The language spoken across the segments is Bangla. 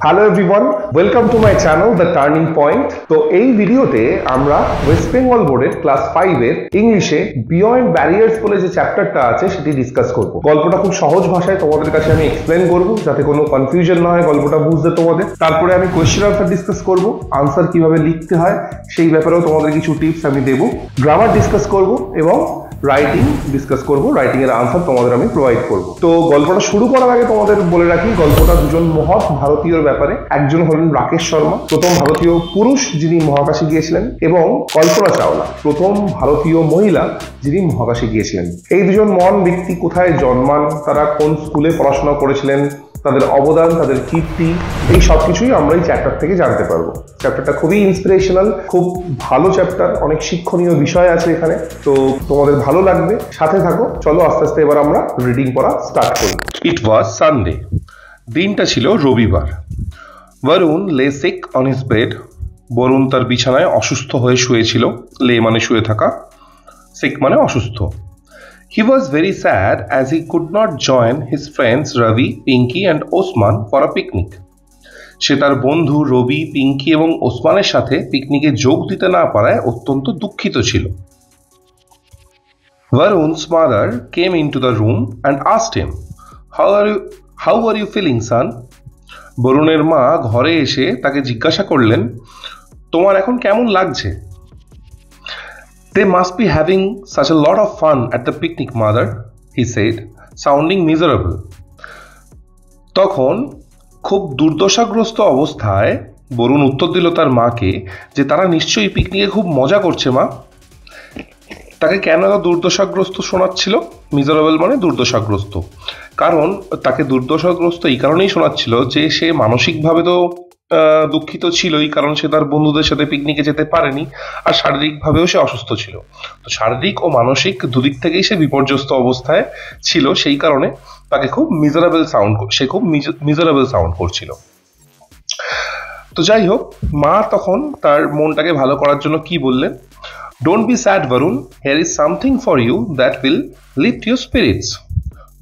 Hello everyone, welcome to my channel the turning point. তো এই ভিডিওতে আমরা ওয়েস্ট বেঙ্গল বোর্ডের ক্লাস 5 এর ইংলিশে বিয়ন্ড ব্যারিয়ার্স বলে যে চ্যাপ্টারটা আছে সেটি ডিসকাস করব। গল্পটা খুব সহজ ভাষায় তোমাদের কাছে আমি এক্সপ্লেন করব যাতে কোনো কনফিউশন না হয় গল্পটা বুঝতে তোমাদের। তারপরে আমি কোয়েশ্চেন আনসার ডিসকাস করব, আনসার কিভাবে লিখতে হয় সেই ব্যাপারেও তোমাদের কিছু টিপস আমি দেব, গ্রামার ডিসকাস করব এবং রাইটিং ডিসকাস করব, রাইটিং এর আনসার তোমাদের আমি প্রোভাইড করব। তো গল্পটা শুরু করার আগে তোমাদের বলে রাখি গল্পটা দুজন মহৎ ভারতীয়র ব্যাপারে। একজন হলেন রাকেশ শর্মা, প্রথম ভারতীয় পুরুষ যিনি মহাকাশে গিয়েছিলেন, এবং কল্পনা চাওলা, প্রথম ভারতীয় মহিলা যিনি মহাকাশে গিয়েছিলেন। এই দুজন মহান ব্যক্তি কোথায় জন্মান, তারা কোন স্কুলে পড়াশোনা করেছিলেন, তাদের অবদান, তাদের কীর্তি, এই সব কিছুই আমরা এই চ্যাপ্টার থেকে জানতে পারবো। চ্যাপ্টারটা খুবই ইন্সপিরেশনাল, খুব ভালো চ্যাপ্টার, অনেক শিক্ষণীয় বিষয় আছে এখানে। তো তোমাদের ভালো লাগবে, সাথে থাকো। চলো আস্তে আস্তে এবার আমরা রিডিং পড়া স্টার্ট করি। ইট ওয়াজ সানডে, দিনটা ছিল রবিবার। Varun lay sick on his bed, Varun তার বিছানায় অসুস্থ হয়ে শুয়েছিল। লে মানে শুয়ে থাকা, সিক মানে অসুস্থ। He was very sad as he could not join his friends Ravi, Pinky and Osman for a picnic. সে তার বন্ধু রবি, পিঙ্কি এবং ওসমানের সাথে পিকনিকে যোগ দিতে না পারায় অত্যন্ত দুঃখিত ছিল। Varun's mother came into the room and asked him, How are you feeling, son? বরুণের মা ঘরে এসে তাকে জিজ্ঞাসা করলেন, তোমার এখন কেমন লাগছে? They must be having such a lot of fun at the picnic, mother, he said, sounding miserable. তখন খুব দুর্দশাগ্রস্ত অবস্থায় বরুণ উত্তর দিল তার মাকে যে তারা নিশ্চয়ই পিকনিকে খুব মজা করছে মা। তাকে কেন দুর্দশাগ্রস্ত শোনাচ্ছিল? মিজারেবল মানে দুর্দশাগ্রস্ত। কারণ তাকে দুর্দশাগ্রস্ত এই কারণেই শোনাচ্ছিল যে সে মানসিকভাবে তো দুঃখিত ছিলই, কারণ সে তার বন্ধুদের সাথে পিকনিকে যেতে পারেনি, আর শারীরিকভাবেও সে অসুস্থ ছিল। তো শারীরিক ও মানসিক দুদিক থেকেই সে বিপর্যস্ত অবস্থায় ছিল, সেই কারণে তাকে খুব মিজারেবল সাউন্ড করছিল। তো যাই হোক, মা তখন তার মনটাকে ভালো করার জন্য কি বললেন? Don't be sad Varun, here is something for you that will lift your spirits.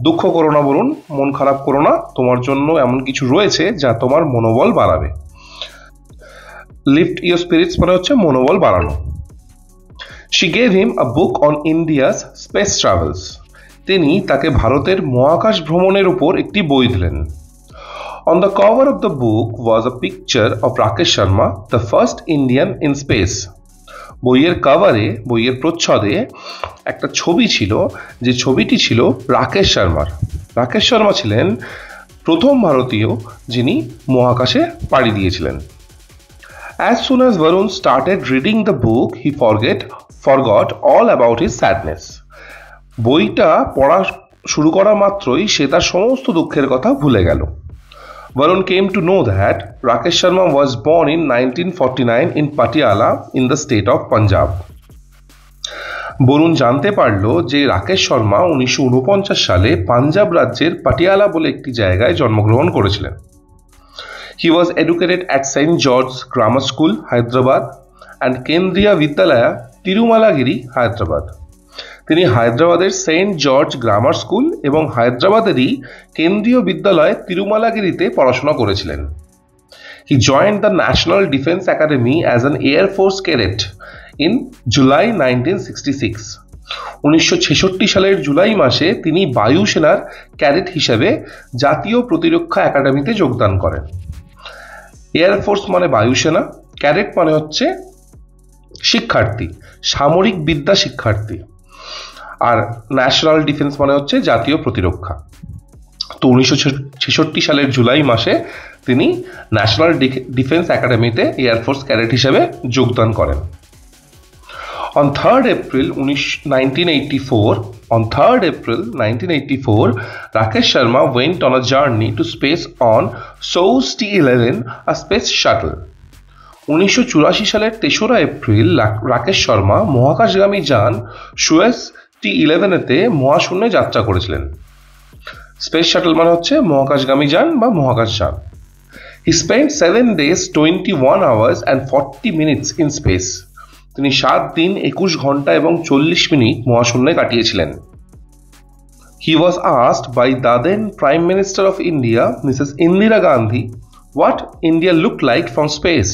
দুঃখ করো না বরুণ, মন খারাপ করো না, তোমার জন্য এমন কিছু রয়েছে যা তোমার মনোবল বাড়াবে। লিফট ইউর স্পিরিটস মানে হচ্ছে মনোবল বাড়ানো। She gave him a book on India's space travels. তিনি তাকে ভারতের মহাকাশ ভ্রমণের উপর একটি বই দিলেন। On the cover of the book was a picture of Rakesh Sharma, the first Indian in space. বইয়ের কাভারে, বইয়ের প্রচ্ছদে একটা ছবি ছিল, যে ছবিটি ছিল রাকেশ শর্মার। রাকেশ শর্মা ছিলেন প্রথম ভারতীয় যিনি মহাকাশে পাড়ি দিয়েছিলেন। As soon as Varun started reading the book, he forgot all about his sadness. বইটা পড়া শুরু করা মাত্রই সে তার সমস্ত দুঃখের কথা ভুলে গেল। Varun came to know that Rakesh Sharma was born in 1949 in Patiala in the state of Punjab. Varun জানতে পারল যে রাকেশ শর্মা 1949 সালে পাঞ্জাব রাজ্যের পাটিয়ালা বলে একটি জায়গায় জন্মগ্রহণ করেছিলেন। He was educated at St. George's Grammar School, Hyderabad and Kendriya Vidyalaya, Tirumalagiri, Hyderabad. তিনি হায়দ্রাবাদের সেন্ট জর্জ গ্রামার স্কুল এবং হায়দ্রাবাদেরই কেন্দ্রীয় বিদ্যালয় তিরুমালাগিরিতে পড়াশোনা করেছিলেন। He joined the National Defence Academy as an Air Force cadet in July 1966. 1966 সালের জুলাই মাসে তিনি বায়ুসেনার ক্যাডেট হিসেবে জাতীয় প্রতিরক্ষা একাডেমিতে যোগদান করেন। এয়ার ফোর্স মানে বায়ুসেনা, ক্যাডেট মানে হচ্ছে শিক্ষার্থী, সামরিক বিদ্যা শিক্ষার্থী, আর ন্যাশনাল ডিফেন্স মানে হচ্ছে জাতীয় প্রতিরক্ষা। তো 1966 সালের জুলাই মাসে তিনি ন্যাশনাল ডিফেন্স একাডেমিতে এয়ারফোর্স ক্যাডেট হিসেবে যোগদান করেন। On 3rd April 1984, Rakesh Sharma went on a journey to space on Soyuz T-11, a space shuttle. 1984 সালের 3রা এপ্রিল রাকেশ শর্মা মহাকাশগামী যান সোয়েজ T-11-তে মহাশূন্যে যাত্রা করেছিলেন। স্পেস শাটল মানে হচ্ছে মহাকাশগামী যান বা মহাকাশযান। He spent 7 days, 21 hours and 40 minutes in space. তিনি 7 দিন 21 ঘন্টা এবং 40 মিনিট মহাশূন্যে কাটিয়েছিলেন। He was asked by the then Prime Minister of India, Mrs. Indira Gandhi, what India looked like from space.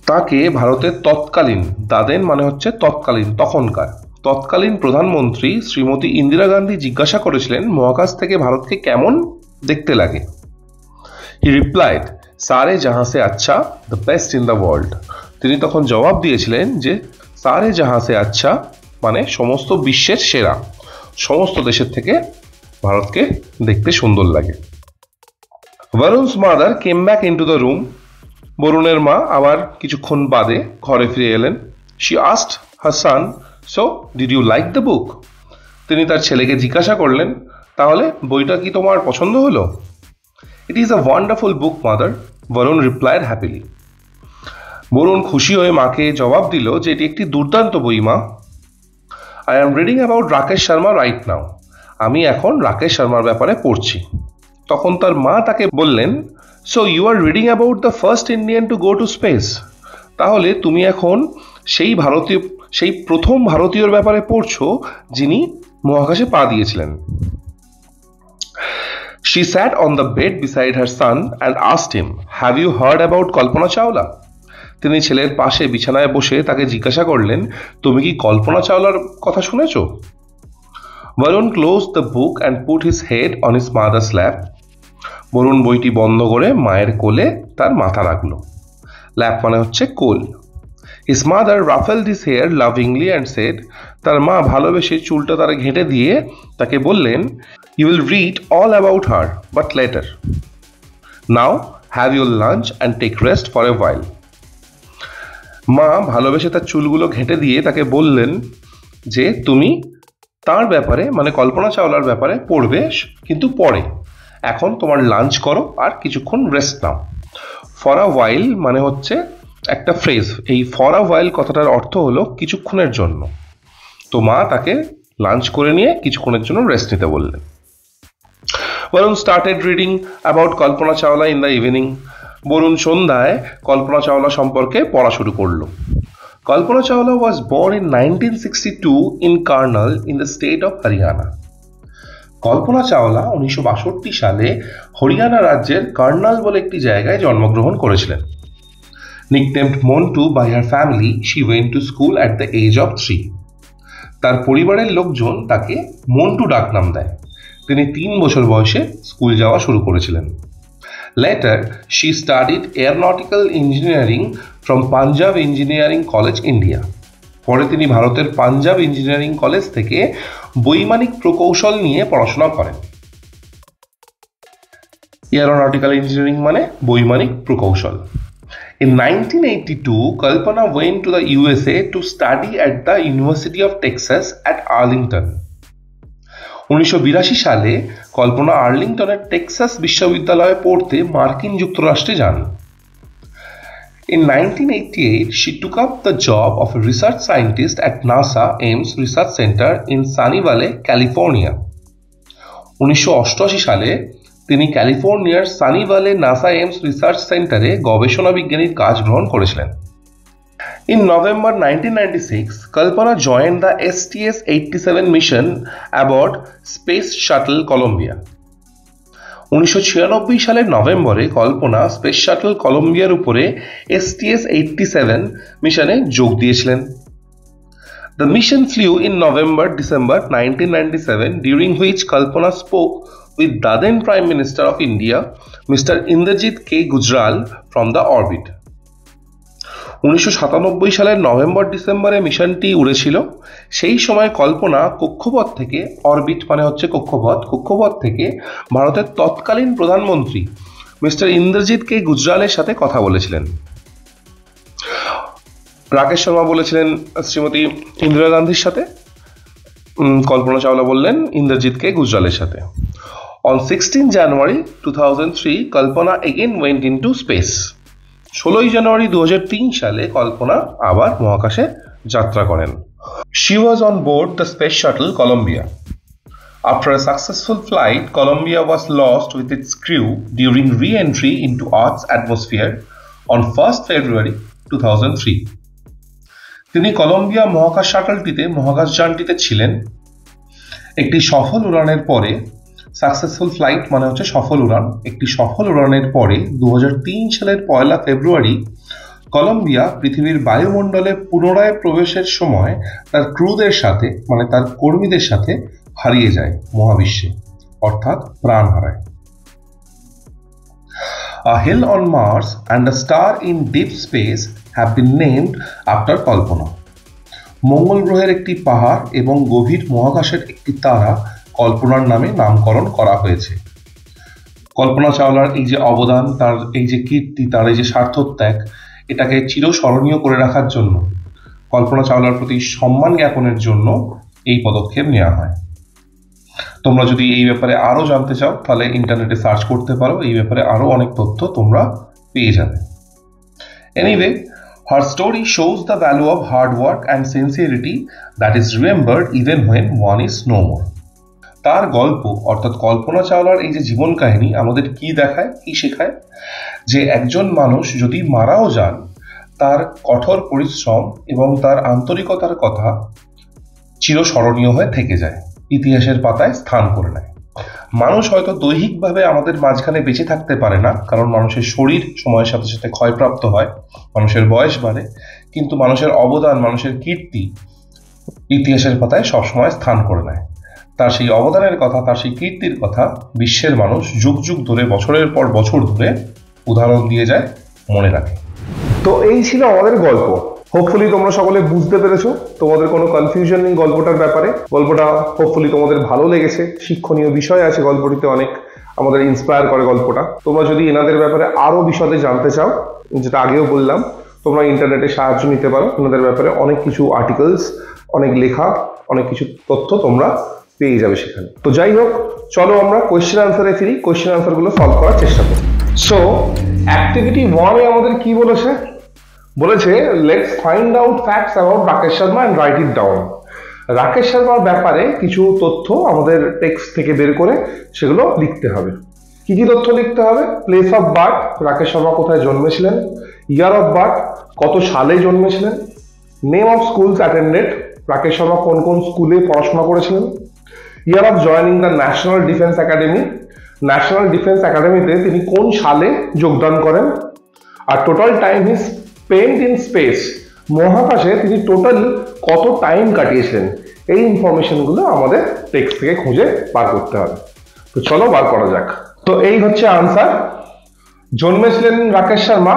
তাকে ভারতের তৎকালীন, দাদেন মানে হচ্ছে তৎকালীন, তৎকালীন প্রধানমন্ত্রী শ্রীমতী ইন্দিরা গান্ধী জিজ্ঞাসা করেছিলেন মহাকাশ থেকে ভারতকে কেমন দেখতে লাগে। He replied, সারে জাহাঁ সে আচ্ছা, the best in the world. তিনি তখন জবাব দিয়েছিলেন যে সারে জাহাঁ সে আচ্ছা মানে সমস্ত বিশ্বের সেরা, সমস্ত দেশের থেকে ভারতকে দেখতে সুন্দর লাগে। Varun's mother came back into the room. বরুণের মা আবার কিছুক্ষণ বাদে ঘরে ফিরে এলেন। She asked her son, so did you like the book? তিনি তার ছেলেকে জিজ্ঞাসা করলেন, তাহলে বইটা কি তোমার পছন্দ হলো? It is a wonderful book, mother, Varun replied happily. Varun খুশি হয়ে মাকে জবাব দিল যে এটি একটি দুর্দান্ত বই মা। I am reading about Rakesh Sharma right now. আমি এখন রাকেশ শর্মার ব্যাপারে পড়ছি। তখন তার মা তাকে বললেন, so you are reading about the first Indian to go to space. তাহলে তুমি এখন সেই প্রথম ভারতীয়র ব্যাপারে পড়ছো যিনি মহাকাশে পা দিয়েছিলেন। She sat on the bed beside her son and asked him, have you heard about Kalpana Chawla? তিনি ছেলের পাশে বিছানায় বসে তাকে জিজ্ঞাসা করলেন, তুমি কি কল্পনা চাওলার কথা শুনেছো? Varun closed the book and put his head on his mother's lap. Varun বইটি বন্ধ করে মায়ের কোলে তার মাথা রাখল। ল্যাপ মানে হচ্ছে কোল। His mother ruffled his hair lovingly and said, তার মা ভালোবেসে চুলটা তার ঘেঁটে দিয়ে তাকে বললেন, you will read all about her, but later. Now have your lunch and take rest for a while. মা ভালোবেসে তার চুলগুলো ঘেঁটে দিয়ে তাকে বললেন যে তুমি তার ব্যাপারে মানে কল্পনা চাওলার ব্যাপারে পড়বে কিন্তু পরে, এখন তোমার লাঞ্চ করো আর কিছুক্ষণ রেস্ট নাও। ফর আ ওয়াইল মানে হচ্ছে একটা ফ্রেজ, এই ফর আ ওয়াইল কথাটার অর্থ হলো কিছুক্ষণের জন্য। তো মা তাকে লাঞ্চ করে নিয়ে কিছুক্ষণের জন্য রেস্ট নিতে বললেন। Varun started reading about Kalpana Chawla in the evening. Varun সন্ধ্যায় কল্পনা চাওলা সম্পর্কে পড়া শুরু করলো। Kalpana Chawla was born in 1962 in Karnal in the state of Haryana. Kalpana Chawla 1962 সালে হরিয়ানা রাজ্যের কার্নাল বলে একটি জায়গায় জন্মগ্রহণ করেছিলেন। Nicknamed Montu by her family, she went to school at the age of 3. তার পরিবারের লোকজন তাকে মন্টু ডাকনাম দেয়। তিনি 3 বছর বয়সে স্কুল যাওয়া শুরু করেছিলেন। Later, she studied aeronautical engineering from Punjab Engineering College, India. পরে তিনি ভারতের পাঞ্জাব ইঞ্জিনিয়ারিং কলেজ থেকে বৈমানিক প্রকৌশল নিয়ে পড়াশোনা করেন। এরোনটিক্যাল ইঞ্জিনিয়ারিং মানে বৈমানিক প্রকৌশল। In 1982, Kalpana went to the USA to study at the University of Texas at Arlington. 1982 সালে কল্পনা আর্লিংটনের টেক্সাস বিশ্ববিদ্যালয়ে পড়তে মার্কিন যুক্তরাষ্ট্রে যান। In 1988, she took up the job of a research scientist at NASA Ames Research Center in Sunny Valley, California. 1988 সালে তিনি ক্যালিফোর্নিয়ার Sunnyvale NASA Ames research সেন্টারে গবেষণা বিজ্ঞানীর কাজ গ্রহণ করেছিলেন। In November 1996, Kalpana joined the STS-87 mission aboard Space Shuttle Columbia. 1996 সালের নভেম্বরে কল্পনা স্পেস শাটল কলম্বিয়ার উপরে STS-87 মিশনে যোগ দিয়েছিলেন। The mission flew in November-December 1997, during which Kalpana spoke with the then Prime Minister of India, Mr. Inderjit K. Gujral, from the orbit. 1997 সালের নভেম্বর-ডিসেম্বরে মিশনটি উড়েছিল। সেই সময় কল্পনা কক্ষপথ থেকে, অরবিট মানে হচ্ছে কক্ষপথ থেকে ভারতের তৎকালীন প্রধানমন্ত্রী মিস্টার ইন্দ্রজিৎ কে গুজরালের সাথে কথা বলেছিলেন। রাকেশ শর্মা বলেছিলেন শ্রীমতী ইন্দিরা গান্ধীর সাথে, কল্পনা চাওলা বললেন ইন্দ্রজিৎ কে গুজরালের সাথে। On 16 January 2003, Kalpana again went into space. 16 জানুয়ারি 2003 সালে কল্পনা আবার মহাকাশে যাত্রা করেন। She was on board the Space Shuttle Columbia. After a successful flight, Columbia was lost with its crew during re-entry into Earth's atmosphere on 1st February 2003. তিনি কলম্বিয়া মহাকাশ শাটলটিতে মহাকাশযানটিতে ছিলেন। একটি সফল উড়ানের পরে সাকসেসফুল ফ্লাইট মানে হচ্ছে সফল উড়ান। একটি সফল উড়ানের পরে 2003 সালের 1 ফেব্রুয়ারি কলম্বিয়া পৃথিবীর বায়ুমণ্ডলে পুনরায় প্রবেশের সময় তার ক্রুদের সাথে মানে তার কর্মীদের সাথে হারিয়ে যায় মহাবিশ্বে, অর্থাৎ প্রাণ হারায়। A hill on Mars and a star in deep space have been named after কল্পনা। মঙ্গল গ্রহের একটি পাহাড় এবং গভীর মহাকাশের একটি তারা কল্পনার নামে নামকরণ করা হয়েছে। কল্পনা চাওলার এই যে অবদান, তার এই যে কীর্তি, তার এই যে স্বার্থত্যাগ, এটাকে চিরস্মরণীয় করে রাখার জন্য, কল্পনা চাওলার প্রতি সম্মান জ্ঞাপনের জন্য এই পদক্ষেপ নেওয়া হয়। তোমরা যদি এই ব্যাপারে আরো জানতে চাও তাহলে ইন্টারনেটে সার্চ করতে পারো, এই ব্যাপারে আরো অনেক তথ্য তোমরা পেয়ে যাবে। Anyway, her story shows the value of hard work and sincerity that is remembered even when one is no more. তার গল্প অর্থাৎ কল্পনা চাওলার এই যে জীবন কাহিনী আমাদের কি দেখায়, কি শেখায়, যে একজন মানুষ যদি মারাও যান, তার কঠোর পরিশ্রম এবং তার আন্তরিকতার কথা চিরস্মরণীয় হয়ে থেকে যায়, ইতিহাসের পাতায় স্থান করে নেয়। মানুষ হয়তো দৈহিকভাবে আমাদের মাঝখানে বেঁচে থাকতে পারে না, কারণ মানুষের শরীর সময়ের সাথে সাথে ক্ষয়প্রাপ্ত হয়, মানুষের বয়স বাড়ে, কিন্তু মানুষের অবদান, মানুষের কীর্তি ইতিহাসের পাতায় সবসময় স্থান করে নেয়। তার সেই অবদানের কথা, তার সেই কীর্তির কথা বিশ্বের মানুষ যুগ যুগ ধরে, বছরের পর বছর ধরে উদাহরণ দিয়ে যায়, মনে রাখে। তো এই ছিল আমাদের গল্প। হোপফুলি তোমরা সকলে বুঝতে পেরেছো, তোমাদের কোনো কনফিউশন নেই গল্পটার ব্যাপারে। গল্পটা হোপফুলি তোমাদের ভালো লেগেছে, শিক্ষণীয় বিষয় আছে গল্পটিতে, অনেক আমাদের ইন্সপায়ার করে গল্পটা। তোমরা যদি এনাদের ব্যাপারে আরো বিশদে জানতে চাও, যেটা আগেও বললাম, তোমরা ইন্টারনেটে সাহায্য নিতে পারো। এনাদের ব্যাপারে অনেক কিছু আর্টিকেলস, অনেক লেখা, অনেক কিছু তথ্য তোমরা পেয়ে যাবে সেখানে। তো যাই হোক, চলো আমরা কোয়েশ্চেন আনসারে ফিরি, কোয়েশ্চেন আনসার গুলো সলভ করার চেষ্টা করি। সো অ্যাক্টিভিটি 1 এ আমাদের কি বলেছে? বলেছে let's find out facts about Rakesh Sharma and write it down. Rakesh শর্মার ব্যাপারে কিছু তথ্য আমাদের টেক্সট থেকে বের করে সেগুলো লিখতে হবে। কি কি তথ্য লিখতে হবে? Place of birth, Rakesh Sharma কোথায় জন্মেছিলেন, ইয়ার অফ বার্থ, কত সালে জন্মেছিলেন, name of schools attended, Rakesh Sharma কোন কোন স্কুলে পড়াশোনা করেছিলেন, year of joining the National Defence Academy, National Defence একাডেমিতে তিনি কোন সালে যোগদান করেন, আর total time his spent in space, মহাকাশে তিনি টোটাল কত টাইম কাটিয়েছিলেন। এই ইনফরমেশন গুলো আমাদের টেক্সট থেকে খুঁজে বার করতে হবে। তো চলো বার করা যাক। তো এই হচ্ছে আনসার। জন্মেছিলেন Rakesh Sharma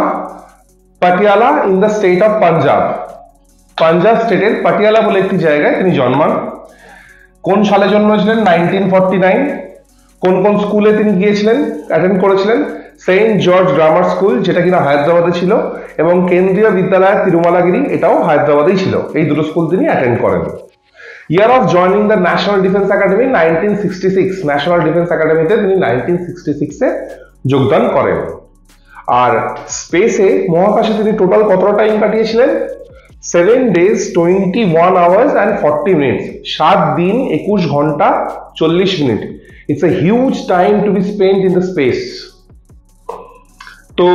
Patiala in the state of Punjab. Punjab স্টেটের পাটিয়ালা বলে একটি জায়গায় তিনি জন্মান। কোন সালে জন্মেছিলেন? 1949। কোন কোন স্কুলে তিনি গিয়েছিলেন, অ্যাটেন্ড করেছিলেন? সেন্ট জর্জ গ্রামার স্কুল, যেটা কিনা হায়দ্রাবাদে ছিল, এবং কেন্দ্রীয় বিদ্যালয় তিরুমালাগিরি, এটাও হায়দ্রাবাদেই ছিল। এই দুটো স্কুল তিনি অ্যাটেন্ড করেন। ইয়ার of joining the National Defence academy 1966, national Defence একাডেমিতে তিনি 1966 এ যোগদান করেন। আর স্পেসে, মহাকাশে তিনি টোটাল কতটা time কাটিয়েছিলেন? 7 days 21 hours and 40 minutes, 7 দিন 21 ঘন্টা 40 minute. It's a huge time to be spent in the space. তো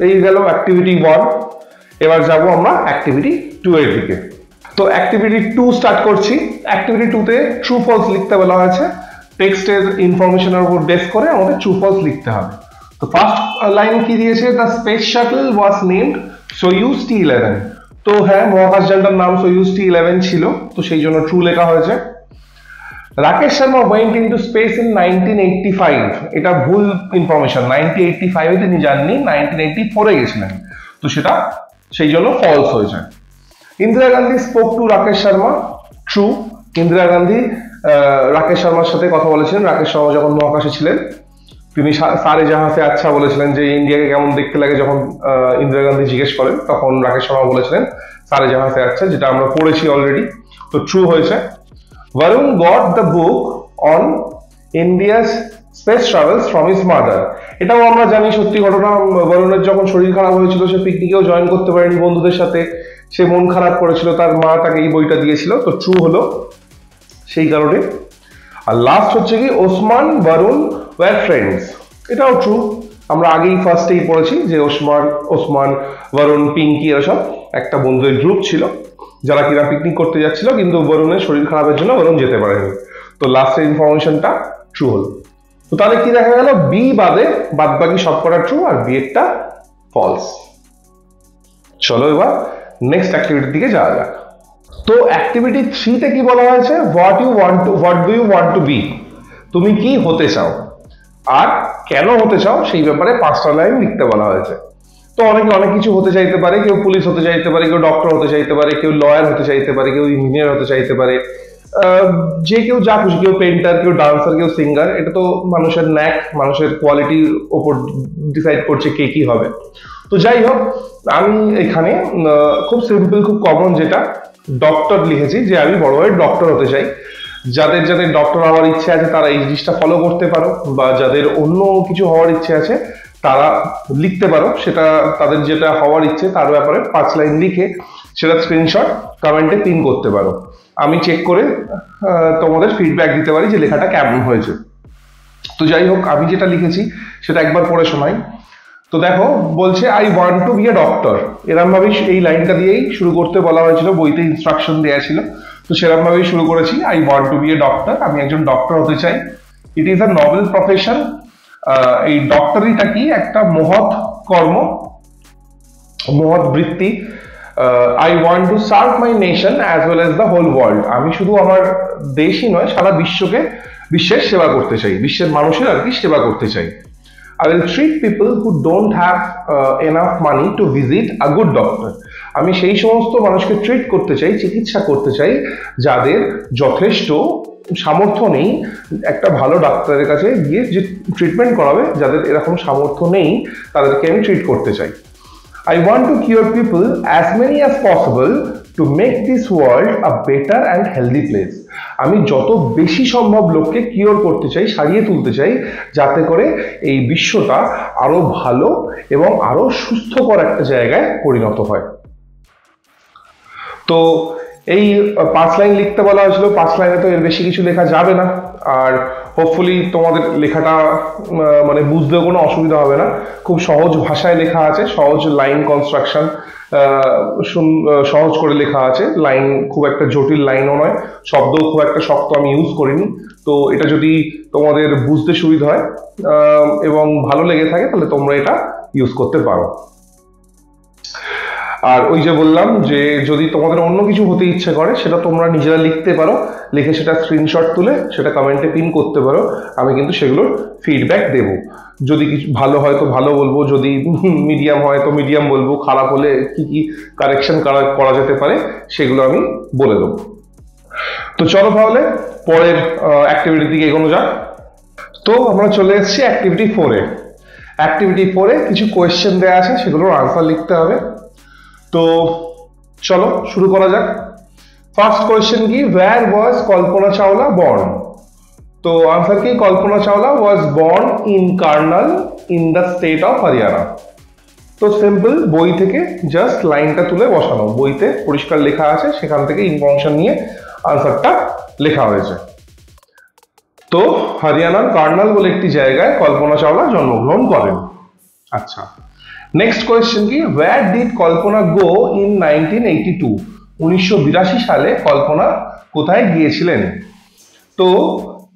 এই গেল অ্যাক্টিভিটি 1। এবার যাব আমরা অ্যাক্টিভিটি 2 এর দিকে। তো অ্যাক্টিভিটি 2 স্টার্ট করছি। অ্যাক্টিভিটি 2 তে ট্রু ফলস লিখতে বলা হয়েছে। টেক্সটের ইনফরমেশনের উপর বেস করে আমাদের ট্রু ফলস লিখতে হবে। তো ফার্স্ট লাইন কি দিয়েছে? The space shuttle was named Soyuz T11। তো হ্যাঁ, মহাকাশযানটার নাম সোয়ুজ T11 ছিল, তো সেই জন্য ট্রু লেখা হয়েছে। Rakesh Sharma went into space in 1985, এটা ভুল ইনফরমেশন। 1985 এ তিনি যাননি, 1984 এ গেছিলেন, তো সেটা সেই জন্য ফলস হয়েছে। Indira Gandhi spoke to Rakesh Sharma, true. Indira Gandhi Rakesh শর্মার সাথে কথা বলেছিলেন রাকেশ শর্মা যখন মহাকাশে ছিলেন। তিনি সারে জাহাঁ সে আচ্ছা বলেছিলেন, যে ইন্ডিয়াকে কেমন দেখতে লাগে যখন ইন্দিরা গান্ধী জিজ্ঞেস করেন, তখন রাকেশ শর্মা বলেছিলেন সারে জাহাঁ সে আচ্ছা, যেটা আমরা পড়েছি অলরেডি, তো ট্রু হয়েছে। Varun got the book on India's space travels from his mother, এটাও আমরা জানি সত্যি ঘটনা। বরুণের যখন শরীর খারাপ হয়েছিল, সে পিকনিকেও জয়েন করতে পারেনি বন্ধুদের সাথে, সে মন খারাপ করেছিল, তার মা তাকে এই বইটা দিয়েছিল, তো ট্রু হলো সেই কারণে। আর লাস্ট হচ্ছে কি ওসমান বরুণ ওয়ার ফ্রেন্ডস, এটাও ট্রু। আমরা আগেই ফার্স্টেই পড়েছি যে ওসমান বরুণ পিঙ্কি এরা সব একটা বন্ধুদের গ্রুপ ছিল, যারা কিনা পিকনিক করতে যাচ্ছিল, কিন্তু বরুণের শরীর খারাপের জন্য বরুণ যেতে পারেনি। তো লাস্টের ইনফরমেশনটা ট্রু ট্রু হলো। তো তাহলে কি দেখা গেল, বি বাদে বাদ বাকি সবকটা ট্রু আর বি এরটা ফলস। চলো এবার নেক্সট অ্যাক্টিভিটির দিকে যাওয়া যাক। তো অ্যাক্টিভিটি 3 তে কি বলা হয়েছে, what do you want to be, তুমি কি হতে চাও আর কেন হতে চাও সেই ব্যাপারে 5টা লাইন লিখতে বলা হয়েছে। তো অনেকে অনেক কিছু হতে চাইতে পারে, কেউ পুলিশ হতে চাইতে পারে, কেউ ডক্টর হতে চাইতে পারে, কেউ লয়ার হতে চাইতে পারে, কেউ ইঞ্জিনিয়ার হতে চাইতে পারে, যে কেউ যা খুশি, কেউ পেন্টার, কেউ ডান্সার, কেউ সিঙ্গার। এটা তো মানুষের ন্যাক, মানুষের কোয়ালিটির ওপর ডিসাইড করছে কে কি হবে। তো যাই হোক, আমি এখানে খুব সিম্পল, খুব কমন যেটা ডক্টর লিখেছি, যে আমি বড় হয়ে ডক্টর হতে চাই। যাদের যাদের ডক্টর হওয়ার ইচ্ছে আছে তারা এই জিনিসটা ফলো করতে পারো, বা যাদের অন্য কিছু হওয়ার ইচ্ছে আছে তারা লিখতে পারো, সেটা তাদের যেটা হওয়ার ইচ্ছে তার ব্যাপারে 5 লাইন লিখে সেটা স্ক্রিনশট কমেন্টে পিন করতে পারো। আমি চেক করে তোমাদের ফিডব্যাক দিতে পারি যে লেখাটা কেমন হয়েছে। তো যাই হোক, আমি যেটা লিখেছি সেটা একবার পড়ে শোনাই। তো দেখো, বলছে I want to be a doctor. এরম ভাবেই এই লাইনটা দিয়েই শুরু করতে বলা হয়েছিল, বইতে ইনস্ট্রাকশন দেওয়া ছিল। তো সেরকম ভাবেই শুরু করেছি, I want to be a doctor, আমি একজন ডক্টর হতে চাই। It is a noble profession. এই ডক্টরিটা কি, একটা মহৎ কর্ম, মহৎ বৃত্তি। I want to serve my nation as well as the whole world. আমি শুধু আমার দেশই নয়, সারা বিশ্বের সেবা করতে চাই, বিশ্বের মানুষের আর কি সেবা করতে চাই। I will treat people who don't have enough money to visit a good doctor. আমি সেই সমস্ত মানুষকে ট্রিট করতে চাই, চিকিৎসা করতে চাই যাদের যথেষ্ট সামর্থ্য নেই একটা ভালো ডাক্তারের কাছে গিয়ে যে ট্রিটমেন্ট করাবে, যাদের এরকম সামর্থ্য নেই তাদেরকে আমি ট্রিট করতে চাই। I want to cure people as many as possible to make this world a better and healthy place. আমি যত বেশি সম্ভব লোককে কিওর করতে চাই, সারিয়ে তুলতে চাই, যাতে করে এই বিশ্বটা আরো ভালো এবং আরো সুস্থকর একটা জায়গায় পরিণত হয়। তো এই 5 লাইন লিখতে বলা হয়েছিল, 5 লাইনে তো এর বেশি কিছু লেখা যাবে না। আর হোপফুলি তোমাদের লেখাটা মানে বুঝতেও কোনো অসুবিধা হবে না, খুব সহজ ভাষায় লেখা আছে, সহজ লাইন কনস্ট্রাকশন, সহজ করে লেখা আছে। লাইন খুব একটা জটিল লাইনও নয়, শব্দও খুব একটা শক্ত আমি ইউজ করিনি। তো এটা যদি তোমাদের বুঝতে সুবিধা হয় এবং ভালো লেগে থাকে তাহলে তোমরা এটা ইউজ করতে পারো। আর ওই যে বললাম যে যদি তোমাদের অন্য কিছু হতে ইচ্ছে করে সেটা তোমরা নিজেরা লিখতে পারো, লিখে সেটা স্ক্রিনশট তুলে সেটা কমেন্টে পিন করতে পারো। আমি কিন্তু সেগুলোর ফিডব্যাক দেব। যদি কিছু ভালো হয় তো ভালো বলবো, যদি মিডিয়াম হয় তো মিডিয়াম বলবো, খারাপ হলে কি কি কারেকশন করা যেতে পারে সেগুলো আমি বলে দেবো। তো চলো তাহলে পরের অ্যাক্টিভিটির দিকে এগোনো যাক। তো আমরা চলে এসেছি অ্যাক্টিভিটি 4-এ। অ্যাক্টিভিটি 4-এ কিছু কোয়েশ্চেন দেওয়া আছে, সেগুলোর আনসার লিখতে হবে। তো চলো শুরু করা যাক। ফার্স্ট কোয়েশ্চেন কি, where was Kalpana Chawla born? তো আনসার কি, Kalpana Chawla was born in Karnal in the state of Haryana. তো সিম্পল, বই থেকে জাস্ট লাইনটা তুলে বসানো, বইতে পরিষ্কার লেখা আছে, সেখান থেকে ইনফরমেশন নিয়ে আনসারটা লেখা হয়েছে। তো হরিয়ানার কার্নাল বলে একটি জায়গায় কল্পনা চাওলা জন্মগ্রহণ করেন। আচ্ছা, নেক্সট কোয়েশ্চেন কি, wire did Kalpana go in 1982? 1982 সালে কল্পনা কোথায় গিয়েছিলেন? তো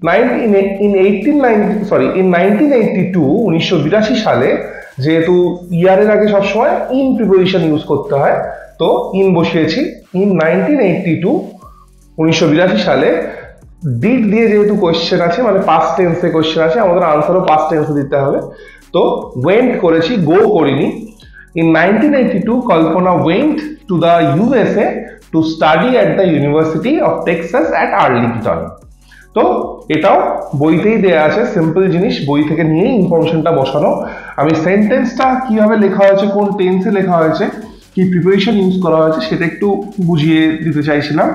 1982 সালে, যেহেতু ইয়ারের আগে সবসময় ইন প্রিপোজিশন ইউজ করতে হয়, তো ইন বসিয়েছি। ইন 1982 সালে, ডিড দিয়ে যেহেতু কোয়েশ্চেন আছে, মানে পাস্ট টেন্সে কোয়েশ্চেন আছে, আমাদের আনসারও পাস্ট টেন্সে দিতে হবে। তো ওয়েন্ট করেছি, গো করিনি। In 1982, Kalpana went to the USA to study at the University of Texas at Arlington. তো এটাও বইতেই দেয়া আছে, সিম্পল জিনিস, বই থেকে নিয়ে ইনফরমেশনটা বসানো। আমি সেন্টেন্সটা কিভাবে লেখা হয়েছে, কোন টেন্সে লেখা হয়েছে, কি প্রিপারেশন ইউজ করা হয়েছে সেটা একটু বুঝিয়ে দিতে চাইছিলাম।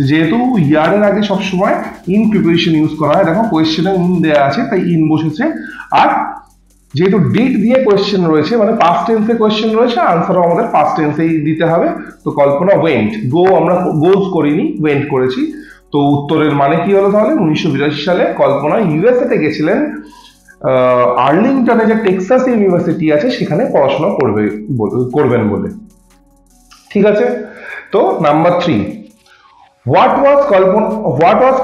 যেহেতু ইয়ারের আগে সবসময় ইন প্রিপারেশন ইউজ করা হয়, দেখো কোয়েশ্চেনে ইন দেয়া আছে তাই ইন বসেছে। আর যেহেতু ডিড দিয়ে কোয়েশ্চেন রয়েছে, মানে পাস্ট টেন্সে কোয়েশ্চেন রয়েছে, আনসারও আমাদের পাস্ট টেন্সেই দিতে হবে। তো কল্পনা ওয়েন্ট, গো আমরা গোজ করিনি, ওয়েন্ট করেছি। তো উত্তরের মানে কি হলো তাহলে, 1982 সালে কল্পনা ইউএসএ তে গেছিলেন, আর্লিংটনে যে টেক্সাস ইউনিভার্সিটি আছে সেখানে পড়াশোনা করবেন বলে। ঠিক আছে। তো number 3, what was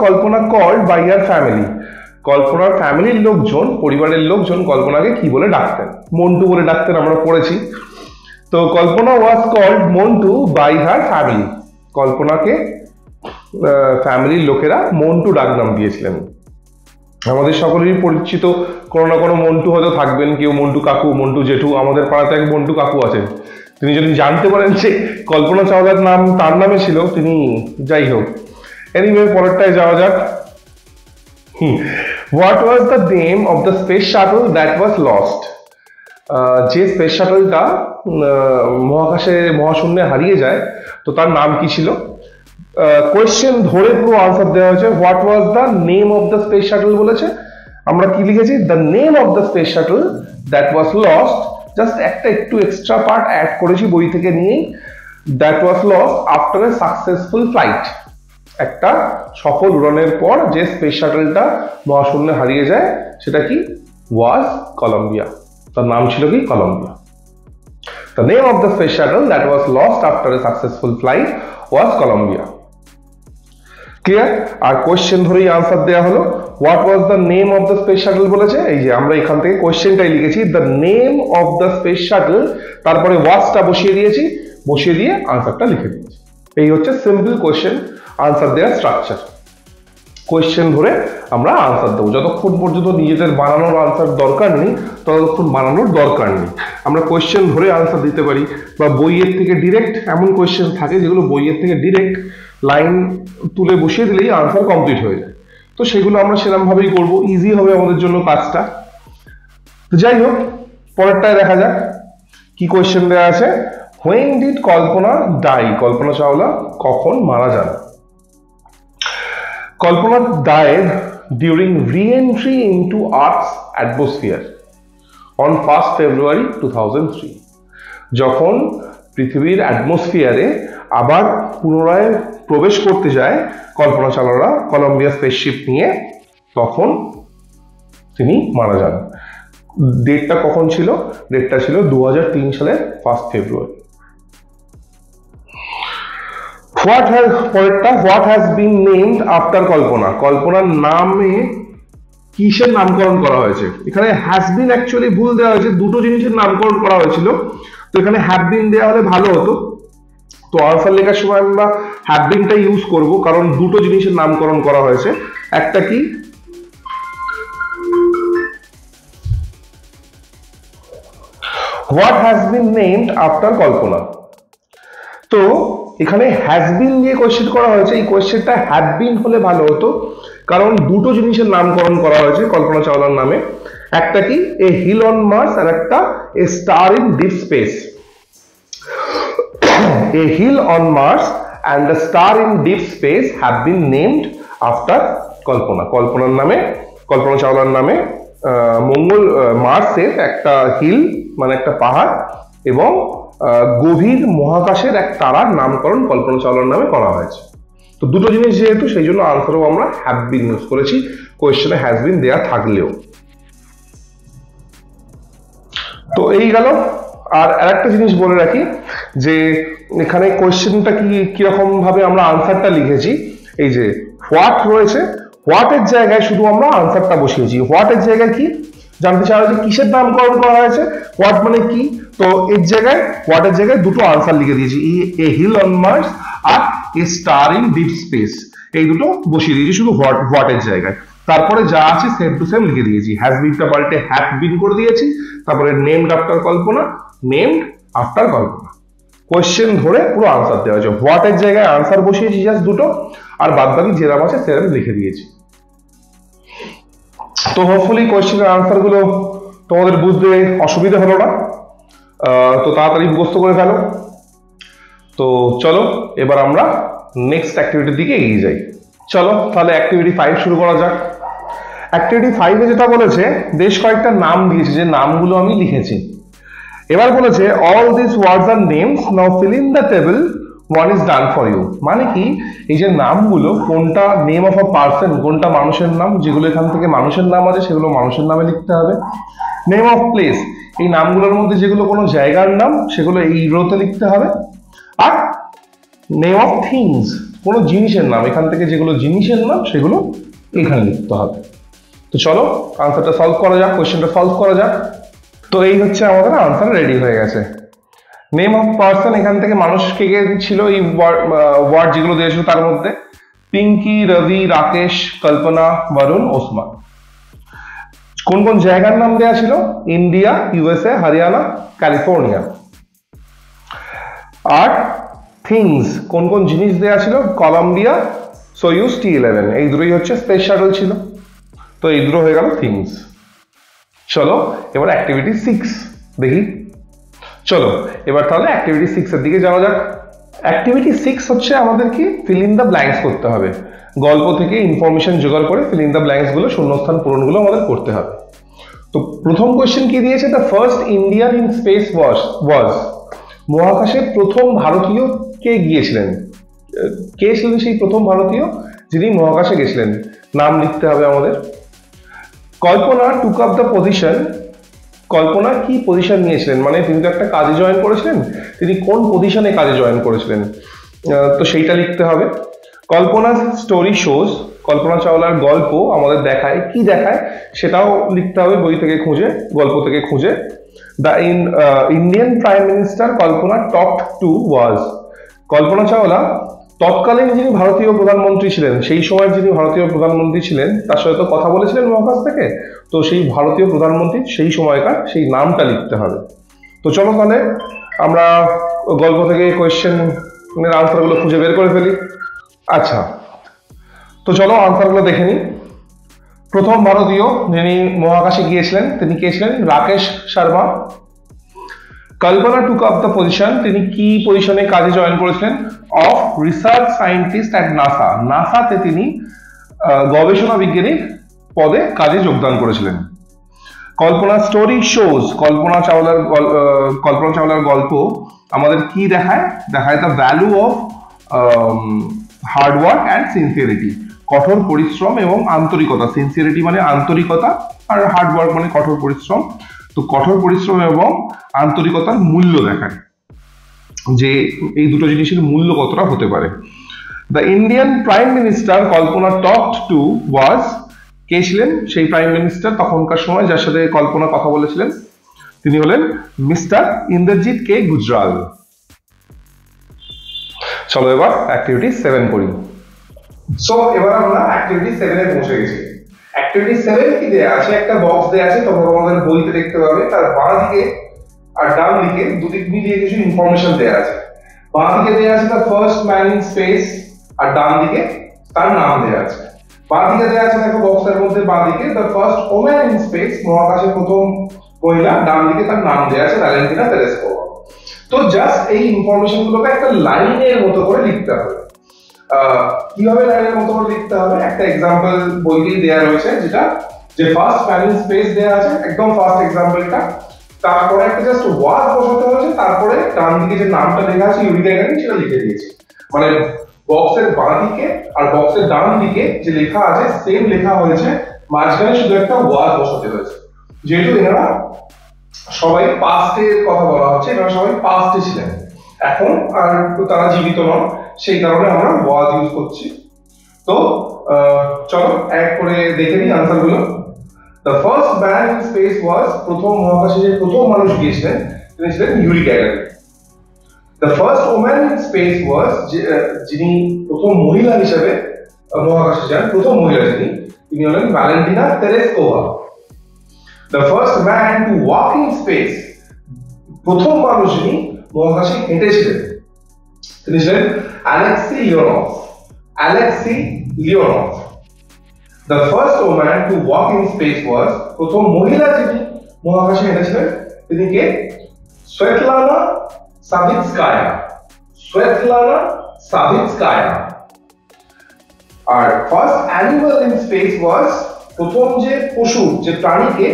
Kalpana called by her family? কল্পনার ফ্যামিলির লোকজন, পরিবারের লোকজন কল্পনাকে কি বলে ডাকতেন? মন্টু বলে ডাকতেন, আমরা পড়েছি। তো Kalpana was called Montu by her family. কল্পনাকে ফ্যামিলির লোকেরা মন্টু ডাকনাম দিয়েছিলেন। আমাদের সকলেরই পরিচিত কোনো না কোনো মন্টু হয়তো থাকবেন, কেউ মন্টু কাকু, মন্টু জেঠু। আমাদের পাড়াতে এক মন্টু কাকু আছেন, তিনি যদি জানতে পারেন যে কল্পনা চাওলার নাম তার নামে ছিল, তিনি যাই হোক। এনিওয়ে, পরেরটায় যাওয়া যাক। What was the name of the space shuttle that was lost? যে স্পেস শাটলটা মহাশূন্যে হারিয়ে যায়, তো তার নাম কি ছিল? কোয়েশ্চেন ধরে পুরো আনসার দেওয়া হয়েছে। What was the name of the space shuttle বলেছে, আমরা কি লিখেছি? The name of the space shuttle that was lost, just একটা একটু এক্সট্রা পার্ট অ্যাড করেছি বই থেকে নিয়েই। That was lost after a successful flight. একটা সফল উড়ানের পর যে স্পেস শাটলটা মহাশূন্যে হারিয়ে যায়, সেটা কি? ওয়াজ কলম্বিয়া। তার নাম ছিল কি? Colombia. The name of the space shuttle that was lost after a successful flight was Columbia. Clear? আর কোয়েশ্চেন ধরেই আনসার দেওয়া হলো। What was the name of the space shuttle বলেছে, এই যে আমরা এখান থেকে কোয়েশ্চেনটাই লিখেছি, the name of the space shuttle, তারপরে ওয়াজটা বসিয়ে দিয়েছি, বসিয়ে দিয়ে আনসারটা লিখে দিয়েছি। এই হচ্ছে সিম্পল কোয়েশ্চেন আনসার দেওয়ার স্ট্রাকচার। কোয়েশ্চেন ধরে আমরা আনসার দেবো, যতক্ষণ পর্যন্ত নিজেদের বানানোর আনসার দরকার নেই ততক্ষণ বানানোর দরকার নেই। আমরা কোয়েশ্চেন ধরে আনসার দিতে পারি, বা বইয়ের থেকে ডিরেক্ট এমন কোয়েশ্চেন থাকে যেগুলো বইয়ের থেকে ডিরেক্ট লাইন তুলে বসিয়ে দিলেই আনসার কমপ্লিট হয়ে যায়। তো সেগুলো আমরা সেরকম ভাবেই করবো, ইজি হবে আমাদের জন্য কাজটা। তো যাই হোক, পরেরটায় দেখা যাক কি কোয়েশ্চেন দেওয়া আছে। When did Kalpana die? Kalpana Chawla কখন মারা যান? Kalpana died during re-entry into Earth's atmosphere on 1st February 2003. যখন পৃথিবীর অ্যাটমসফিয়ারে আবার পুনরায় প্রবেশ করতে যায় কল্পনা চাওলা কলম্বিয়া স্পেসশিপ নিয়ে, তখন তিনি মারা যান। ডেটটা কখন ছিল? ডেটটা ছিল 2003 সালের 1st February. What has been named after Kalpana? কল্পনার নামে কিসের নামকরণ করা হয়েছে? এখানে হ্যাজ বিন অ্যাকচুয়ালি ভুল দেওয়া হয়েছে, দুটো জিনিসের নামকরণ করা হয়েছিল, তো এখানে হ্যাভ বিন দেওয়া হলে ভালো হতো। তো আনসার লেখার সময় আমরা হ্যাভ বিনটা ইউজ করব, কারণ দুটো জিনিসের নামকরণ করা হয়েছে। একটা কি? What has been named after Kalpana. তো এখানে হ্যাজ বিন দিয়ে কোয়েশ্চেন করা হয়েছে, এই কোয়েশ্চেনটা হ্যাভ বিন হলে ভালো হতো, কারণ দুটো জিনিসের নামকরণ করা হয়েছে কল্পনা চাওলার নামে। একটা কি? এ হিল অন মার্স, আর একটা a star in deep space. A hill on Mars and the star in deep space have been named after Kalpana. কল্পনার নামে, কল্পনা চাওলার নামে মার্সের একটা হিল মানে একটা পাহাড় এবং গভীর মহাকাশের এক তারার নামকরণ কল্পনা চাওলার নামে করা হয়েছে। তো দুটো জিনিস যেহেতু, সেই জন্য আনসারও আমরা হ্যাভ বিন ইউজ করেছি, কোয়েশ্চেনে হ্যাজ বিন দেয়া থাকলেও। তো এই গেল। আর আরেকটা জিনিস বলে রাখি যে এখানে কোয়েশ্চেনটা কিরকম ভাবে আমরা আনসারটা লিখেছি। এই যে হোয়াট রয়েছে, হোয়াটের জায়গায় শুধু আমরা আনসারটা বসিয়েছি। হোয়াটের জায়গায় কি জানতে চাওয়া হয়েছে? কিসের নামকরণ করা হয়েছে? হোয়াট মানে কি? তো এর জায়গায়, হোয়াটের জায়গায় দুটো আনসার লিখে দিয়েছি, এ হিল অন মার্স আর a star in deep space, এই দুটো বসিয়ে দিয়েছি শুধু হোয়াটের জায়গায়। তারপরে যা আছে সেম টু সেম লিখে দিয়েছি। হ্যাজ বিনটা পাল্টে হ্যাভ বিন করে দিয়েছি, তারপরে নেমড আফটার কল্পনা, নেমড আফটার কল্পনা। কোয়েশ্চেন ধরে পুরো আনসার দেওয়া হয়েছে। হোয়াটের জায়গায় আনসার বসিয়েছি জাস্ট দুটো, আর বাদ বাকি যেরকম আছে সেরকম লিখে দিয়েছি। তো হোপফুলি কোয়েশ্চেনের আনসার গুলো তোমাদের বুঝতে অসুবিধা হলো না, তো তাড়াতাড়ি মুখস্থ করে ফেলো। তো চলো এবার আমরা নেক্সট অ্যাক্টিভিটির দিকে এগিয়ে যাই। চলো তাহলে অ্যাক্টিভিটি 5 শুরু করা যাক। অ্যাক্টিভিটি 5 এ যেটা বলেছে, বেশ কয়েকটা নাম দিয়েছে, যে নামগুলো আমি লিখেছি। এবার বলেছে all this words are names, now fill in the table, one is done for you. মানে কি, এই যে নামগুলো, কোনটা নেম অফ আ পার্সন, কোনটা মানুষের নাম, যেগুলো এখান থেকে মানুষের নাম আছে সেগুলো মানুষের নামে লিখতে হবে। নেম অফ প্লেস, এই নামগুলোর মধ্যে যেগুলো কোনো জায়গার নাম সেগুলো এই রোতে লিখতে হবে। আর নেম অফ থিংস, কোনো জিনিসের নাম, এখান থেকে যেগুলো জিনিসের নাম সেগুলো এখানে লিখতে হবে। তো চলো আনসারটা সলভ করা যাক, কোয়েশ্চেনটা সলভ করা যাক। তো এই হচ্ছে আমাদের আনসার রেডি হয়ে গেছে। নেম অফ পার্সন, এখান থেকে মানুষ কে কে ছিল এই ওয়ার্ড যেগুলো দিয়েছিল তার মধ্যে? পিঙ্কি, রবি, রাকেশ, কল্পনা, বরুণ, ওসমান। কোন কোন জায়গার নাম দেওয়া ছিল? India, USA, Haryana, California. আর থিংস, কোন কোন জিনিস দেওয়া ছিল? Columbia, Soyuz, T11। এই দুটোই হচ্ছে স্পেস শাটল ছিল। তো এই দুটো হয়ে গেল থিংস। চলো এবার অ্যাক্টিভিটি 6 দেখি। চলো এবার তাহলে অ্যাক্টিভিটি 6 এর দিকে যাওয়া যাক। অ্যাক্টিভিটি 6 হচ্ছে আমাদের কি ফিল ইন দ্য ব্ল্যাঙ্কস করতে হবে। গল্প থেকে ইনফরমেশন জোগাড় করে ফিল ইন দ্য ব্ল্যাঙ্কস গুলো, শূন্যস্থান পূরণগুলো আমাদের করতে হবে। তো প্রথম কোয়েশ্চেন কি দিয়েছে? The first Indian in space was. মহাকাশে প্রথম ভারতীয় কে গিয়েছিলেন? কে ছিলেন সেই প্রথম ভারতীয় যিনি মহাকাশে গেছিলেন? নাম লিখতে হবে আমাদের। কল্পনা টুক আপ দ্য পজিশন। কল্পনা কি পজিশন নিয়েছিলেন? মানে তিনি তো একটা কাজে জয়েন করেছিলেন, তিনি কোন পজিশনে কাজে জয়েন করেছিলেন? তো সেইটা লিখতে হবে। কল্পনা স্টোরি শোজ। কল্পনা চাওলার গল্প আমাদের দেখায়, কি দেখায় সেটাও লিখতে হবে বই থেকে খুঁজে, গল্প থেকে খুঁজে। The Indian Prime Minister Kalpana talked to was. কল্পনা চাওলা তৎকালীন যিনি ভারতীয় প্রধানমন্ত্রী ছিলেন, সেই সময় যিনি ভারতীয় প্রধানমন্ত্রী ছিলেন তার সাথে তো কথা বলেছিলেন মহাকাশ থেকে। তো সেই ভারতীয় প্রধানমন্ত্রী সেই সময়কার সেই নামটা লিখতে হবে। তো চলো তাহলে আমরা গল্প থেকে কোয়েশ্চেনের আনসারগুলো খুঁজে বের করে ফেলি। আচ্ছা, তো চলো আনসারগুলো দেখে নিই। প্রথম ভারতীয় যিনি মহাকাশে গিয়েছিলেন তিনি কে ছিলেন? Rakesh Sharma. Kalpana took up the position, তিনি কি পজিশনে কাজে জয়েন করেছিলেন? Of research scientist at NASA. নাসাতে তিনি গবেষণা বিজ্ঞানীর পদে কাজে যোগদান করেছিলেন। কল্পনা স্টোরি শোজ, কল্পনা চাওলার গল্প আমাদের কি দেখায়? দেখায় the value of hard work and sincerity. কঠোর পরিশ্রম এবং আন্তরিকতা। সিনসিয়ারিটি মানে আন্তরিকতা, আর হার্ড ওয়ার্ক মানে কঠোর পরিশ্রম। তো কঠোর পরিশ্রম এবং আন্তরিকতার মূল্য দেখায়, যে এই দুটো জিনিসের মূল্য কতটা হতে পারে। The Indian Prime Minister Kalpana talked to was. কে ছিলেন সেই প্রাইম মিনিস্টার তখনকার সময় যার সাথে কল্পনা কথা বলেছিলেন? তিনি হলেন মিস্টার ইন্দ্রজিৎ কে গুজরাল। চলো এবার অ্যাক্টিভিটি 7 করি। সো এবার আমরা অ্যাক্টিভিটি 7 এ পৌঁছে গেছি। অ্যাক্টিভিটি 7 কি দেয়া আছে? একটা বক্স দেয়া আছে, তোমরা আমাদের বইতে দেখতে পাবে। তার বাঁ দিকে আর ডান দিকে দুদিক মিলিয়ে কিছু ইনফরমেশন দেয়া আছে। বাঁ দিকে দেয়া আছে the first man in space, আর ডান দিকে তার নাম দেয়া আছে। বাঁ দিকে দেয়া আছে দেখো বক্সের মধ্যে, বাঁ দিকে the first woman in space, মহাকাশে প্রথম মহিলা। ডান দিকে তার নাম দেয়া আছে ভ্যালেন্টিনা তেরেস্কোভা। তো জাস্ট এই ইনফরমেশন গুলোকে একটা লাইনের মতো করে লিখতে হবে। কিভাবে লাইনের মতো করে লিখতে হবে? একটা এক্সাম্পল বইতেই দেয়া রয়েছে, যেটা যে ফার্স্ট ম্যান ইন স্পেস দেয়া আছে, একদম ফার্স্ট এক্সাম্পলটা। তারপরে একটা জাস্ট ওয়ার্ড বসাতে হয়েছে, তারপরে ডান দিকে যে নামটা লেখা আছে ইউরি গ্যাগারিন সেটা লিখে দিয়েছে। মানে বক্সের বাঁ দিকে আর বক্সের ডান দিকে যে লেখা আছে সেম লেখা হয়েছে, মাঝখানে শুধু একটা ওয়ার্ড বসাতে হয়েছে। যেহেতু এনারা সবাই পাস্টের কথা বলা হচ্ছে, এনারা সবাই পাস্টে ছিলেন, এখন আর তারা জীবিত নন, সেই কারণে আমরা ওয়াজ ইউজ করছি। তো চলো এক করে দেখে নিই আনসার গুলো। The first man in space was, প্রথম মহাকাশে যে প্রথম মানুষ গিয়েছিলেন তিনি ছিলেন Yuri Gagarin. The first woman in space was, যিনি প্রথম মহিলা হিসেবে মহাকাশে যান, প্রথম মহিলা যিনি, তিনি হলেন Valentina Tereshkova. The first man to walk in space, প্রথম মানুষ যিনি মহাকাশে হেঁটেছিলেন তিনি ছিলেন Alexei Leonov. Alexei Leonov. The first woman to walk in space was, প্রথম মহিলা যিনি মহাকাশে হেঁটেছিলেন তিনি কে? Svetlana Savitskaya. Svetlana Savitskaya. আর first animal in space was, প্রথম যে পশু, যে প্রাণীকে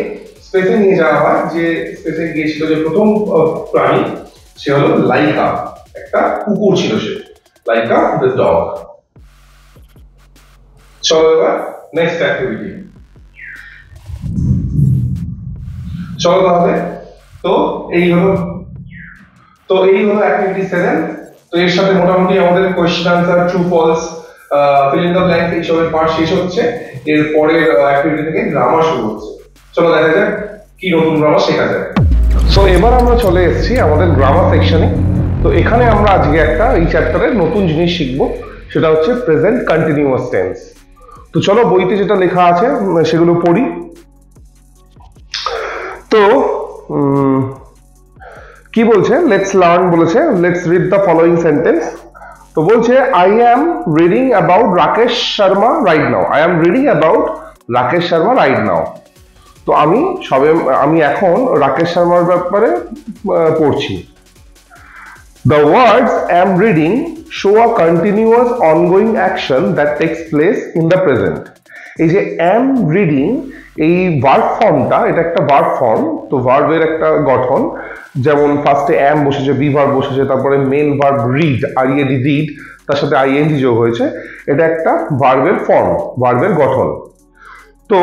স্পেসে নিয়ে যাওয়া হয়, যে স্পেসে গিয়েছিল যে প্রথম প্রাণী, সে হলো লাইকা। একটা কুকুর ছিল সে, লাইকা দ্য ডগ। চলো এবার নেক্সট অ্যাক্টিভিটি। চলো তাহলে, তো এই হলো অ্যাক্টিভিটি 7। তো এর সাথে মোটামুটি আমাদের question answer, true false, fill in the blank এইসবের পার্ট শেষ হচ্ছে, এর পরের অ্যাক্টিভিটি থেকে গ্রামার শুরু হচ্ছে। চলো দেখা যাক কি নতুন গ্রামার শেখা যায়। সো এবার আমরা চলে এসেছি আমাদের গ্রামার সেকশনে। তো এখানে আমরা আজকে একটা এই চ্যাপ্টারের নতুন জিনিস শিখবো, সেটা হচ্ছে প্রেজেন্ট কন্টিনিউয়াস টেন্স। তো চলো বইতে যেটা লেখা আছে সেগুলো পড়ি। তো কি বলছে, লেটস লার্ন বলেছে, let's read the following sentence. তো বলছে I am reading about Rakesh Sharma right now. I am reading about Rakesh Sharma right now. তো আমি এখন রাকেশ শর্মার ব্যাপারে পড়ছি। The words am reading show a continuous ongoing action that takes place in the present. এই যে am reading, এই ভার্ব ফর্মটা, এটা একটা ভার্ব ফর্ম। তো ভার্বের একটা গঠন, যেমন ফার্স্টে am বসেছে, বি ভার্ব বসেছে, তারপরে main verb read, IAD read, তার সাথে আইএনজি যোগ হয়েছে। এটা একটা ভার্বের ফর্ম, ভার্বের গঠন। তো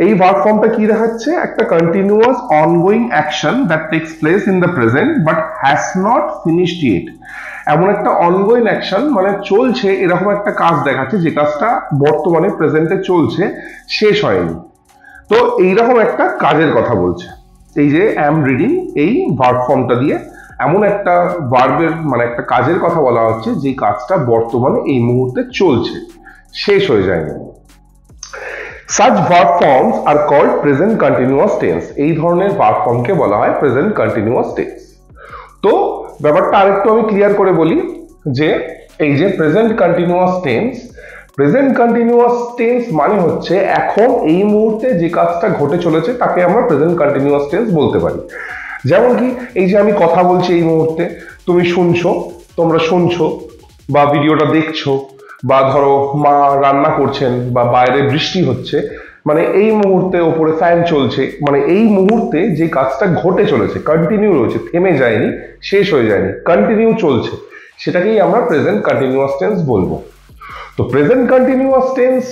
এই ভার্ব ফর্মটা কি দেখাচ্ছে, একটা continuous ongoing action that tax place in the present but has not finished it. এমন একটা অনগোয়িং অ্যাকশন মানে চলছে এরকম একটা কাজ দেখাচ্ছে, যে কাজটা বর্তমানে প্রেজেন্টে চলছে, শেষ হয়নি। তো এইরকম একটা কাজের কথা বলছে। এই যে অ্যাম রিডিং, এই ভার্ব ফর্মটা দিয়ে এমন একটা ভার্বের মানে একটা কাজের কথা বলা হচ্ছে যে কাজটা বর্তমানে এই মুহূর্তে চলছে, শেষ হয়ে যায়নি। Such verb forms are called present continuous tense. এই ধরনের verb ফর্মকে বলা হয় present continuous tense। তো ব্যাপারটা আরেকটু আমি ক্লিয়ার করে বলি যে এই যে present continuous tense মানে হচ্ছে এখন এই মুহূর্তে যে কাজটা ঘটে চলেছে তাকে আমরা present continuous tense বলতে পারি। যেমন কি এই যে আমি কথা বলছি এই মুহূর্তে, তুমি শুনছো, তোমরা শুনছো বা ভিডিওটা দেখছো, বা ধরো মা রান্না করছেন বা বাইরে বৃষ্টি হচ্ছে, মানে এই মুহূর্তে ওপরে ফ্যান চলছে, মানে এই মুহূর্তে যে কাজটা ঘটে চলেছে, কন্টিনিউ রয়েছে, থেমে যায়নি, শেষ হয়ে যায়নি, কন্টিনিউ চলছে, সেটাকেই আমরা প্রেজেন্ট কন্টিনিউয়াস টেন্স বলবো। তো প্রেজেন্ট কন্টিনিউয়াস টেন্স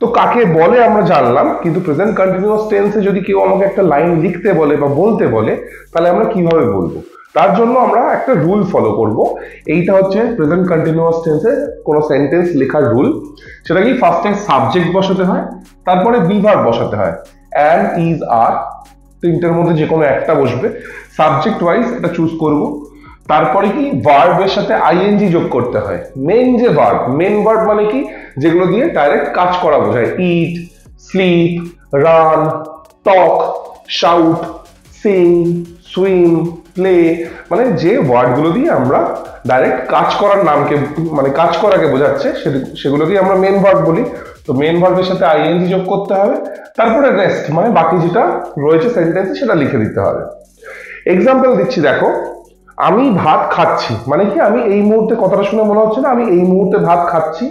তো কাকে বলে আমরা জানলাম, কিন্তু প্রেজেন্ট কন্টিনিউয়াস টেন্সে যদি কেউ আমাকে একটা লাইন লিখতে বলে বা বলতে বলে, তাহলে আমরা কিভাবে বলবো? তার জন্য আমরা একটা রুল ফলো করব। এইটা হচ্ছে প্রেজেন্ট কন্টিনিউয়াস টেন্সে কোনো সেন্টেন্স লেখার রুল। সেটা কি, ফার্স্টে সাবজেক্ট বসাতে হয়, তারপরে বি ভার্ব বসাতে হয়। অ্যাম, ইজ, আর, তিনটের মধ্যে যে কোনো একটা বসবে। সাবজেক্ট ওয়াইজ এটা চুজ করব। তারপরে কি, ভার্বের সাথে আইএনজি যোগ করতে হয়। মেন ভার্ব মানে কি, যেগুলো দিয়ে ডাইরেক্ট কাজ করা বোঝায়। ইট, স্লিপ, রান, টক, শাউট, সিং, সুইম, প্লে, মানে যে ওয়ার্ডগুলো দিয়ে আমরা ডাইরেক্ট কাজ করার নামকে মানে কাজ করাকে বোঝাচ্ছে, সেগুলোকে আমরা মেন ভার্ব বলি। তো মেন ভার্বের সাথে আইএনজি যোগ করতে হবে, তারপরে রেস্ট মানে বাকি যেটা রয়েছে সেন্টেন্সে সেটা লিখে দিতে হবে। এক্সাম্পল দিচ্ছি, দেখো, আমি ভাত খাচ্ছি, মানে কি আমি এই মুহূর্তে, কথাটা শুনে মনে হচ্ছে না আমি এই মুহূর্তে ভাত খাচ্ছি।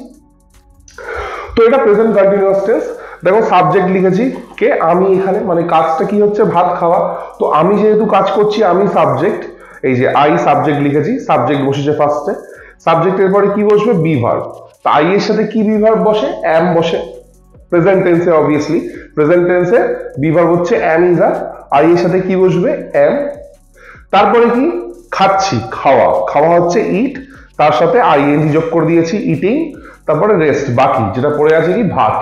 তো এটা প্রেজেন্ট কন্টিনিউয়াস টেন্স। দেখো সাবজেক্ট লিখেছি কে, আমি, এখানে মানে কাজটা কি হচ্ছে, ভাত খাওয়া। তো আমি যেহেতু কাজ করছি, আমি সাবজেক্ট, এই যে আই সাবজেক্ট লিখেছি, সাবজেক্ট বসেছে ফার্স্টে। সাবজেক্টের পরে কি বসবে, বি ভার্ব। তো আই এর সাথে কি বি ভার্ব বসে, অ্যাম বসে। প্রেজেন্ট টেন্সে অবভিয়াসলি প্রেজেন্ট টেন্সে বি ভার্ব হচ্ছে অ্যাম, ইজ, আর, আই এর সাথে কি বসবে, অ্যাম। তারপরে কি, খাচ্ছি, খাওয়া হচ্ছে ইট, তার সাথে আইএনজি যোগ করে দিয়েছি, ইটিং। তারপরে রেস্ট, বাকি যেটা পড়ে আছে কি, ভাত,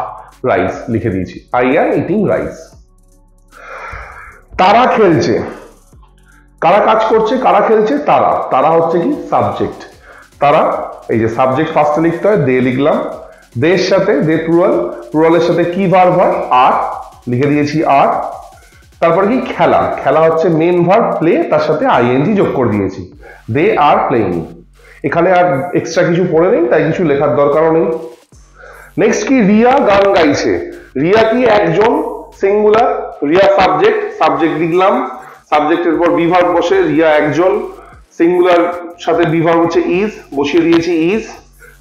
রাইস লিখে দিয়েছি, আই অ্যাম ইটিং রাইস। তারা খেলছে, কারা কাজ করছে, কারা খেলছে, তারা হচ্ছে কি সাবজেক্ট। তারা, এই যে সাবজেক্ট ফার্স্টে লিখতে হয়, দে লিখলাম। দের সাথে, দে প্লুরালের সাথে কি ভার্ব হয়, আর, লিখে দিয়েছি আর। তারপরে কি, খেলা হচ্ছে মেন ভার্ব প্লে, তার সাথে আইএনজি যোগ করে দিয়েছি, দে আর প্লেইং। এখানে আর এক্সট্রা কিছু পড়ে নেই, তাই কিছু লেখার দরকারও নেই। নেক্সট কি, রিয়া গান গাইছে। রিয়া কি একজন, সিঙ্গুলার, রিয়া সাবজেক্ট লিখলাম। সাবজেক্টের পর বি ভার্ব বসে, রিয়া একজন, সিঙ্গুলার সাথে বি ভার্ব হচ্ছে ইজ, বসিয়ে দিয়েছি ইজ।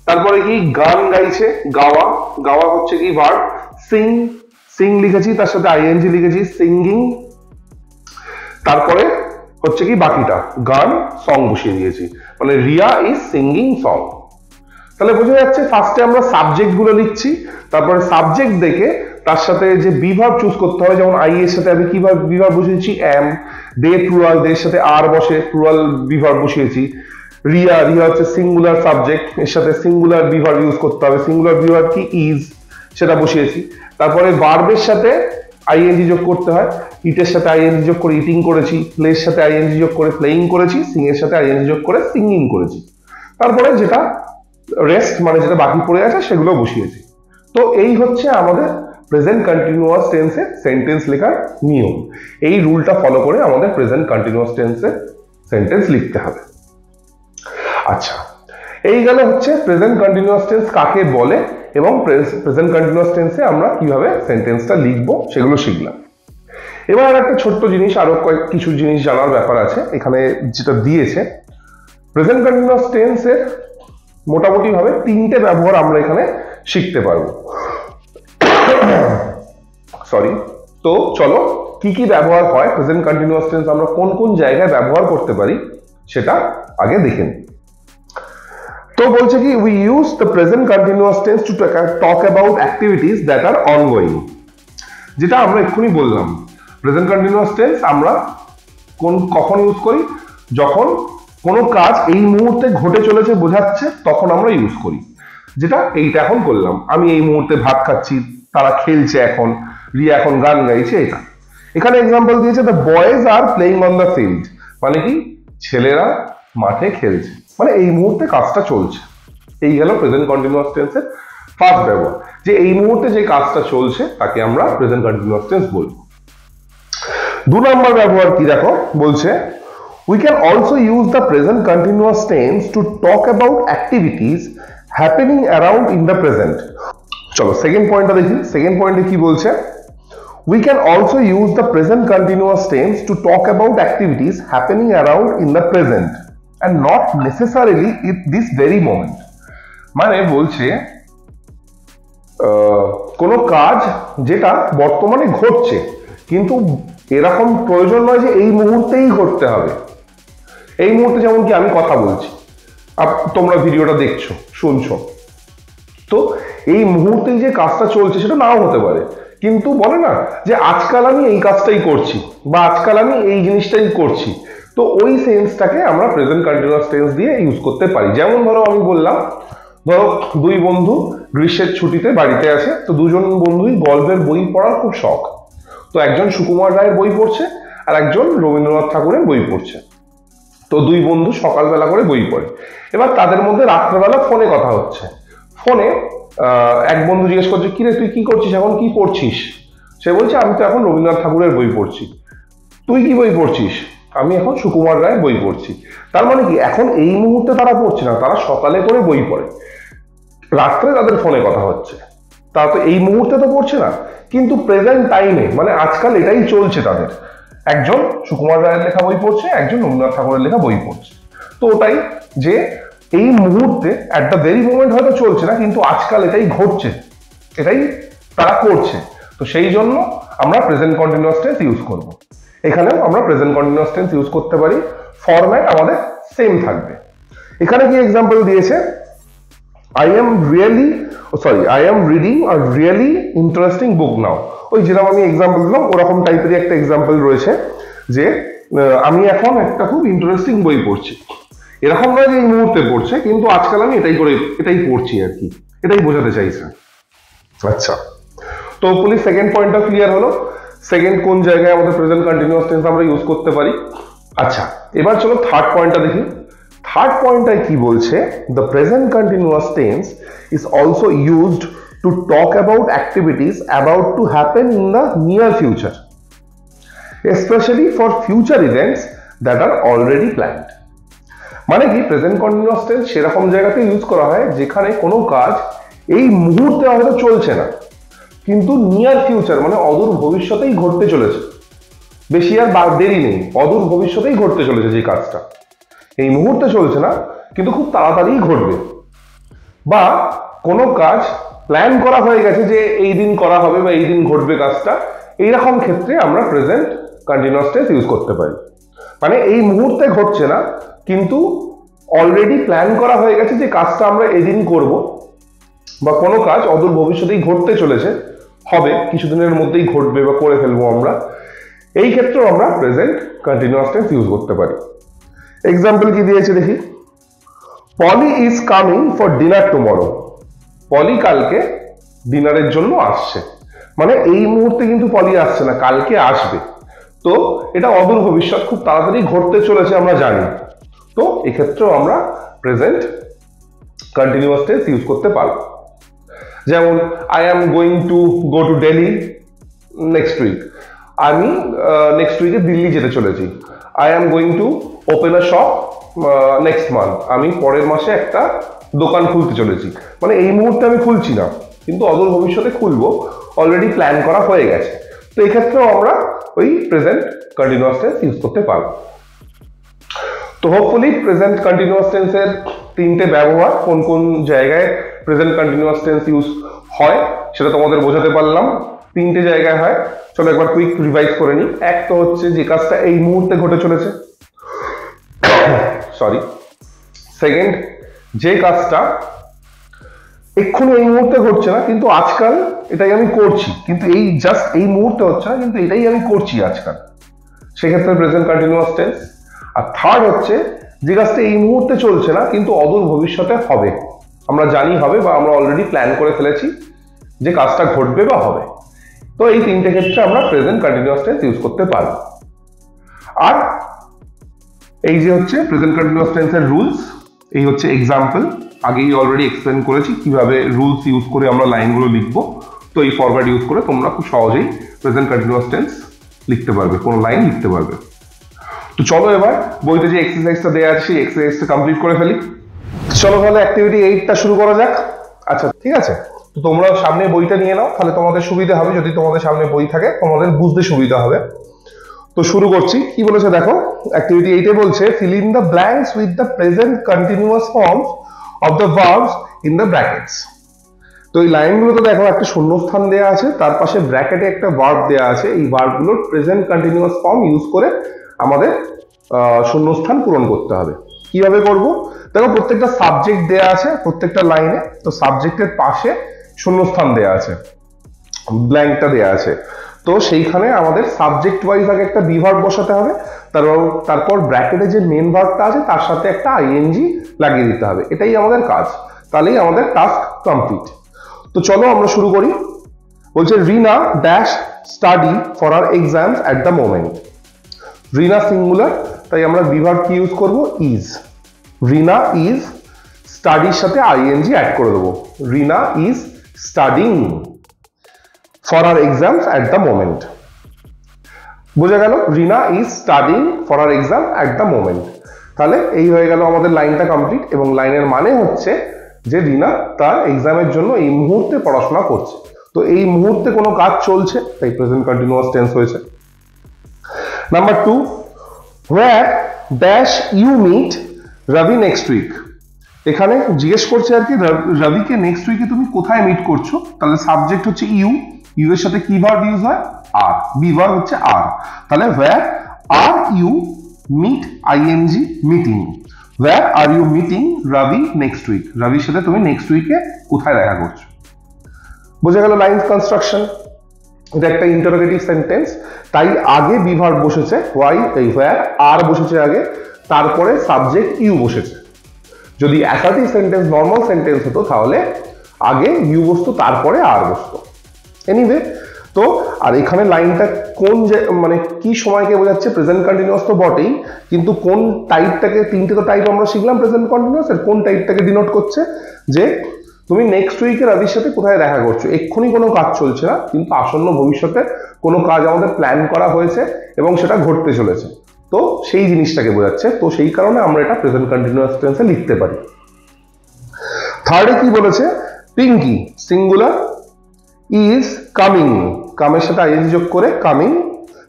তারপরে কি, গান গাইছে, গাওয়া হচ্ছে কি ভার্ব, সিং লিখেছি, তার সাথে আইএনজি লিখেছি, সিঙ্গিং। তারপরে হচ্ছে কি বাকিটা, গান, সং বসিয়ে দিয়েছি, মানে রিয়া ইজ সিঙ্গিং সং। তাহলে বোঝা যাচ্ছে ফার্স্টে আমরা সাবজেক্ট গুলো লিখছি, তারপরে সাবজেক্ট দেখে তার সাথে যে বি ভার্ব চুজ করতে হবে। যেমন আই এর সাথে আমি কি বি ভার্ব বসিয়েছি, অ্যাম। দে প্লুরাল, দের সাথে আর বসে, প্লুরাল বি ভার্ব বসিয়েছি। রিয়া, রিয়া হচ্ছে সিঙ্গুলার সাবজেক্ট, এর সাথে সিঙ্গুলার বিভার্ব ইউজ করতে হবে। সিঙ্গুলার বিভার্ব কি? ইজ, সেটা বসিয়েছি। তারপরে ভার্বের সাথে আইএনজি যোগ করতে হয়। ইটের সাথে আইএনজি যোগ করে ইটিং করেছি, প্লের সাথে আইএনজি যোগ করে প্লেইং করেছি, সিং এর সাথে আইএনজি যোগ করে সিঙ্গিং করেছি। তারপরে যেটা রেস্ট মানে যেটা বাকি পড়ে আছে সেগুলো বসিয়েছি। তো এই হচ্ছে আমাদের প্রেজেন্ট কন্টিনিউয়াস টেন্সের সেন্টেন্স লেখার নিয়ম। এই রুলটা ফলো করে আমাদের প্রেজেন্ট কন্টিনিউয়াস টেন্সের সেন্টেন্স লিখতে হবে। আচ্ছা, এই গেল হচ্ছে প্রেজেন্ট কন্টিনিউয়াস টেন্স কাকে বলে এবং প্রেজেন্ট কন্টিনিউয়াস টেন্সে আমরা কিভাবে সেন্টেন্সটা লিখবো সেগুলো শিখলাম। এবার আর একটা ছোট্ট জিনিস, আরো কিছু জিনিস জানার ব্যাপার আছে। এখানে যেটা দিয়েছে প্রেজেন্ট কন্টিনিউয়াস টেন্সের মোটামুটি ভাবে 3টে ব্যবহার আমরা এখানে শিখতে পারবো। সরি, তো চলো কি কি ব্যবহার হয়, প্রেজেন্ট কন্টিনিউয়াস টেন্স আমরা কোন কোন জায়গায় ব্যবহার করতে পারি সেটা আগে দেখে নিই। তো বলছে কি, we use the present continuous tense to talk about activities that are ongoing. যেটা আমরা এক্ষুনি বললাম, প্রেজেন্ট কন্টিনিউয়াস টেন্স আমরা কখন ইউজ করি? যখন কোনো কাজ এই মুহূর্তে ঘটে চলেছে বোঝাচ্ছে তখন আমরা ইউজ করি। যেটা এইটা এখন করলাম, আমি এই মুহূর্তে ভাত খাচ্ছি, তারা খেলছে, এখন রিয়া এখন গান গাইছে। এটা এখানে এক্সাম্পল দিয়েছে, the boys are playing on the field, মানে কি ছেলেরা মাঠে খেলছে, মানে এই মুহূর্তে কাজটা চলছে। এই গেল প্রেজেন্ট কন্টিনিউয়াস টেন্সের ফার্স্ট ব্যবহার, যে এই মুহূর্তে যে কাজটা চলছে তাকে আমরা প্রেজেন্ট কন্টিনিউয়াস টেন্স বলবো। 2 নম্বর ব্যবহার কি দেখো, বলছে we can also use the present continuous tense to talk about activities happening around in the present. চলো সেকেন্ড পয়েন্টটা দেখি। সেকেন্ড পয়েন্টে কি বলছে, we can also use the present continuous tense to talk about activities happening around in the present and not necessarily at this very moment. মানে বলছে কোনো কাজ যেটা বর্তমানে ঘটছে, কিন্তু এরকম প্রয়োজন নয় যে এই মুহূর্তেই ঘটতে হবে। এই মুহূর্তে যেমন কি আমি কথা বলছি, তোমরা ভিডিওটা দেখছো, শুনছো, তো এই মুহূর্তেই যে কাজটা চলছে সেটা নাও হতে পারে, কিন্তু বলে না যে আজকাল আমি এই কাজটাই করছি বা আজকাল আমি এই জিনিসটাই করছি। তো ওই সেন্সটাকে আমরা প্রেজেন্ট কন্টিনিউয়াস টেন্স দিয়ে ইউজ করতে পারি। যেমন ধরো আমি বললাম, ধরো 2 বন্ধু গ্রীষ্মের ছুটিতে বাড়িতে আছে, তো 2জন বন্ধুই গল্পের বই পড়ার খুব শখ। তো একজন সুকুমার রায়ের বই পড়ছে আর একজন রবীন্দ্রনাথ ঠাকুরের বই পড়ছে। তো 2 বন্ধু সকালবেলা করে বই পড়ে। এবার তাদের মধ্যে রাত্রেবেলা ফোনে কথা হচ্ছে। ফোনে এক বন্ধু জিজ্ঞেস করছে, কি রে তুই কি করছিস এখন, কি পড়ছিস? সে বলছে, আমি তো এখন রবীন্দ্রনাথ ঠাকুরের বই পড়ছি। তুই কি বই পড়ছিস? আমি এখন সুকুমার রায়ের বই পড়ছি। তার মানে কি, এখন এই মুহূর্তে তারা পড়ছে না, তারা সকালে করে বই পড়ে, রাত্রে তাদের ফোনে কথা হচ্ছে। তারা তো এই মুহূর্তে তো পড়ছে না, কিন্তু প্রেজেন্ট টাইমে মানে আজকাল এটাই চলছে তাদের। একজন সুকুমার রায়ের লেখা বই পড়ছে, একজন রবীন্দ্রনাথ ঠাকুরের লেখা বই পড়ছে। তো ওটাই যে এই মুহূর্তে অ্যাট দ্য ভেরি মোমেন্ট হয়তো চলছে না, কিন্তু আজকাল এটাই ঘটছে, এটাই তারা করছে। তো সেই জন্য আমরা প্রেজেন্ট কন্টিনিউয়াস টেন্স ইউজ করব। এখানেও আমরা প্রেজেন্ট কন্টিনিউয়াস টেন্স ইউজ করতে পারি, ফরম্যাট আমাদের সেম থাকবে। এখানে কি এক্সাম্পল দিয়েছে, I am reading a really interesting book now. ওই যেরকম আমি এক্সাম্পল দিলাম ওরকম টাইপেরই একটা এক্সাম্পল রয়েছে, যে আমি এখন একটা খুব ইন্টারেস্টিং বই পড়ছি। এরকম নয় যে এই মুহূর্তে পড়ছে, কিন্তু আজকাল আমি এটাই পড়ছি আর কি, এটাই বোঝাতে চাইছে। আচ্ছা, তো পুলিশ সেকেন্ড পয়েন্টটা ক্লিয়ার হলো, সেকেন্ড কোন জায়গায় আমাদের প্রেজেন্ট কন্টিনিউয়াস টেন্স আমরা ইউজ করতে পারি। আচ্ছা, এবার চলো থার্ড পয়েন্টটা দেখি। থার্ড পয়েন্টটাই কি বলছে, the present continuous tense is also used to talk about activities about to happen in the near future, especially for future events that are already planned. মানে কি, প্রেজেন্ট কন্টিনিউয়াস টেন্স সেরকম জায়গাতে ইউজ করা হয় যেখানে কোনো কাজ এই মুহূর্তে হয়তো চলছে না, কিন্তু নিয়ার ফিউচার মানে অদূর ভবিষ্যতেই ঘটতে চলেছে। বেশি আর দেরি নেই, অদূর ভবিষ্যতেই ঘটতে চলেছে যে কাজটা, এই মুহূর্তে চলছে না কিন্তু খুব তাড়াতাড়ি ঘটবে। বা কোনো কাজ প্ল্যান করা হয়ে গেছে যে এই দিন করা হবে বা এই দিন ঘটবে কাজটা, এইরকম ক্ষেত্রে আমরা প্রেজেন্ট কন্টিনিউয়াস টেন্স ইউজ করতে পারি। মানে এই মুহূর্তে ঘটছে না, কিন্তু অলরেডি প্ল্যান করা হয়ে গেছে যে কাজটা আমরা এদিন করব, বা কোনো কাজ অদূর ভবিষ্যতেই ঘটতে চলেছে, হবে কিছুদিনের মধ্যেই ঘটবে বা করে ফেলবো আমরা, এই ক্ষেত্রেও আমরা প্রেজেন্ট কন্টিনিউয়াস টেন্স ইউজ করতে পারি। এক্সাম্পল কি দিয়েছে দেখি, Polly is coming for dinner tomorrow. Polly কালকে ডিনারের জন্য আসছে, মানে এই মুহূর্তে কিন্তু পলি আসছে না, কালকে আসবে। তো এটা অদূর ভবিষ্যৎ, খুব তাড়াতাড়ি ঘটতে চলেছে আমরা জানি। তো এক্ষেত্রেও আমরা প্রেজেন্ট কন্টিনিউয়াস টেন্স ইউজ করতে পারবো। যেমন I am going to go to Delhi next week, আমি নেক্সট উইকে দিল্লি যেতে চলেছি। I am going to open a shop next month, আমি পরের মাসে একটা দোকান খুলতে চলেছি। মানে এই মুহূর্তে আমি খুলছি না, কিন্তু অদূর ভবিষ্যতে খুলবো, অলরেডি প্ল্যান করা হয়ে গেছে। তো এক্ষেত্রেও আমরা ওই প্রেজেন্ট কন্টিনিউয়াস টেন্স ইউজ করতে পারবো। তো হোপফুলি প্রেজেন্ট কন্টিনিউয়াস টেন্সের তিনটে ব্যবহার, কোন কোন জায়গায় প্রেজেন্ট কন্টিনিউয়াস টেন্স ইউজ হয় সেটা তোমাদের বোঝাতে পারলাম। তিনটে জায়গায় হয়, চলো একবার কুইক রিভাইজ করে নিই। এক তো হচ্ছে যে কাজটা এই মুহূর্তে ঘটে চলেছে, সরি। সেকেন্ড, যে কাজটা এক্ষুনি এই মুহূর্তে ঘটছে না কিন্তু আজকাল এটাই আমি করছি, কিন্তু এই জাস্ট এই মুহূর্তে হচ্ছে না কিন্তু এটাই আমি করছি আজকাল, সেক্ষেত্রে প্রেজেন্ট কন্টিনিউয়াস টেন্স। আর থার্ড হচ্ছে যে কাজটা এই মুহূর্তে চলছে না কিন্তু অদূর ভবিষ্যতে হবে, আমরা জানি হবে বা আমরা অলরেডি প্ল্যান করে ফেলেছি যে কাজটা ঘটবে বা হবে। তো এই তিনটে ক্ষেত্রে আমরা প্রেজেন্ট কন্টিনিউয়াস টেন্স ইউজ করতে পারবো। আর এই যে হচ্ছে প্রেজেন্ট কন্টিনিউয়াস টেন্সের রুলস, এই হচ্ছে এক্সাম্পল, আগেই অলরেডি এক্সপ্লেন করেছি কিভাবে রুলস ইউজ করে আমরা লাইনগুলো লিখবো। তো এই ফরম্যাট ইউজ করে তোমরা খুব সহজেই প্রেজেন্ট কন্টিনিউয়াস টেন্স লিখতে পারবে, কোনো লাইন লিখতে পারবে। তো চলো এবার বইতে যে এক্সারসাইজটা দেওয়া আছে সেই এক্সারসাইজটা কমপ্লিট করে ফেলি। চলো তাহলে অ্যাক্টিভিটি 8টা শুরু করা যাক। আচ্ছা ঠিক আছে, তো তোমরা সামনে বইটা নিয়ে নাও, তাহলে তোমাদের সুবিধা হবে, যদি তোমাদের সামনে বই থাকে তোমাদের বুঝতে সুবিধা হবে। তো শুরু করছি, কি বলেছে দেখো, অ্যাক্টিভিটি 8 বলছে feel in the blanks with the present continuous forms of the verbs in the brackets. তো এই লাইনগুলোতে দেখো একটা শূন্যস্থান দেওয়া আছে, তার পাশে ব্র্যাকেটে একটা ভার্ব দেওয়া আছে, এই ভার্বগুলোর প্রেজেন্ট কন্টিনিউয়াস ফর্ম ইউজ করে আমাদের শূন্যস্থান পূরণ করতে হবে। কিভাবে করব দেখো, প্রত্যেকটা সাবজেক্ট দেয়া আছে প্রত্যেকটা লাইনে, তো সাবজেক্টের পাশে শূন্যস্থান দেয়া আছে, ব্ল্যাঙ্কটা দেয়া আছে। তো সেইখানে আমাদের সাবজেক্ট ওয়াইজ আগে একটা বি ভার্ব বসাতে হবে, তারপর ব্র্যাকেটে যে মেন ভার্বটা আছে তার সাথে একটা আইএনজি লাগিয়ে দিতে হবে, এটাই আমাদের কাজ, তাহলেই আমাদের টাস্ক কমপ্লিট। তো চলো আমরা শুরু করি। বলছে Reena dash study for her exams at the moment. Reena singular, তাই আমরা বি ভার্ব কি ইউজ করব, ইজ। রিনা ইজ, স্টাডির সাথে আইএনজি অ্যাড করে দেবো, Reena is studying for her exams at the moment. বোঝা গেল, Reena is studying for her exam at the moment. তাহলে এই হয়ে গেল আমাদের লাইনটা কমপ্লিট, এবং লাইনের মানে হচ্ছে যে রিনা তার এক্সামের জন্য এই মুহূর্তে পড়াশোনা করছে। তো এই মুহূর্তে কোনো কাজ চলছে, তাই প্রেজেন্ট কন্টিনিউয়াস টেন্স হয়েছে। Number 2, where dash you meet Ravi next week. এখানে জিজ্ঞেস করছে আর কি, রবিকে নেক্সট উইকে তুমি কোথায় মিট করছো। তাহলে সাবজেক্ট হচ্ছে ইউ, ইউ এর সাথে কি ভার্ব ইউজ হয়, আর, বি ভার্ব হচ্ছে আর। তাহলে where are you meet ING meeting, where are you meeting Ravi next week, রবির সাথে তুমি নেক্সট উইকে কোথায় দেখা করছো। বোঝা গেল লাইন কনস্ট্রাকশন। এটা একটা ইন্টারোগেটিভ সেন্টেন্স, তাই আগে বি ভার্ব বসেছে, হোয়ার আর বসেছে আগে, তারপরে সাবজেক্ট ইউ বসেছে। যদি অ্যাসার্টিভ সেন্টেন্স নর্মাল সেন্টেন্স হতো তাহলে আগে ইউ বসতো তারপরে আর বসতো। এনিওয়ে, তো আর এখানে লাইনটা কোন মানে কি সময়কে বোঝাচ্ছে, প্রেজেন্ট কন্টিনিউয়াস তো বটেই, কিন্তু কোন টাইপটাকে, তিনটে তো টাইপ আমরা শিখলাম প্রেজেন্ট কন্টিনিউয়াস এর, কোন টাইপটাকে ডিনোট করছে, যে তুমি নেক্সট উইকে রবির সাথে কোথায় দেখা করছো। এক্ষুনি কোনো কাজ চলছে না কিন্তু আসন্ন ভবিষ্যতে কোনো কাজ আমাদের প্ল্যান করা হয়েছে এবং সেটা ঘটতে চলেছে, তো সেই জিনিসটাকে বোঝাচ্ছে। তো সেই কারণে আমরা এটা প্রেজেন্ট কন্টিনিউয়াস টেন্সে লিখতে পারি। থার্ডে কি বলেছে, পিঙ্কি সিঙ্গুলার, ইজ কামিং, কামের সাথে আইএনজি যোগ করে coming,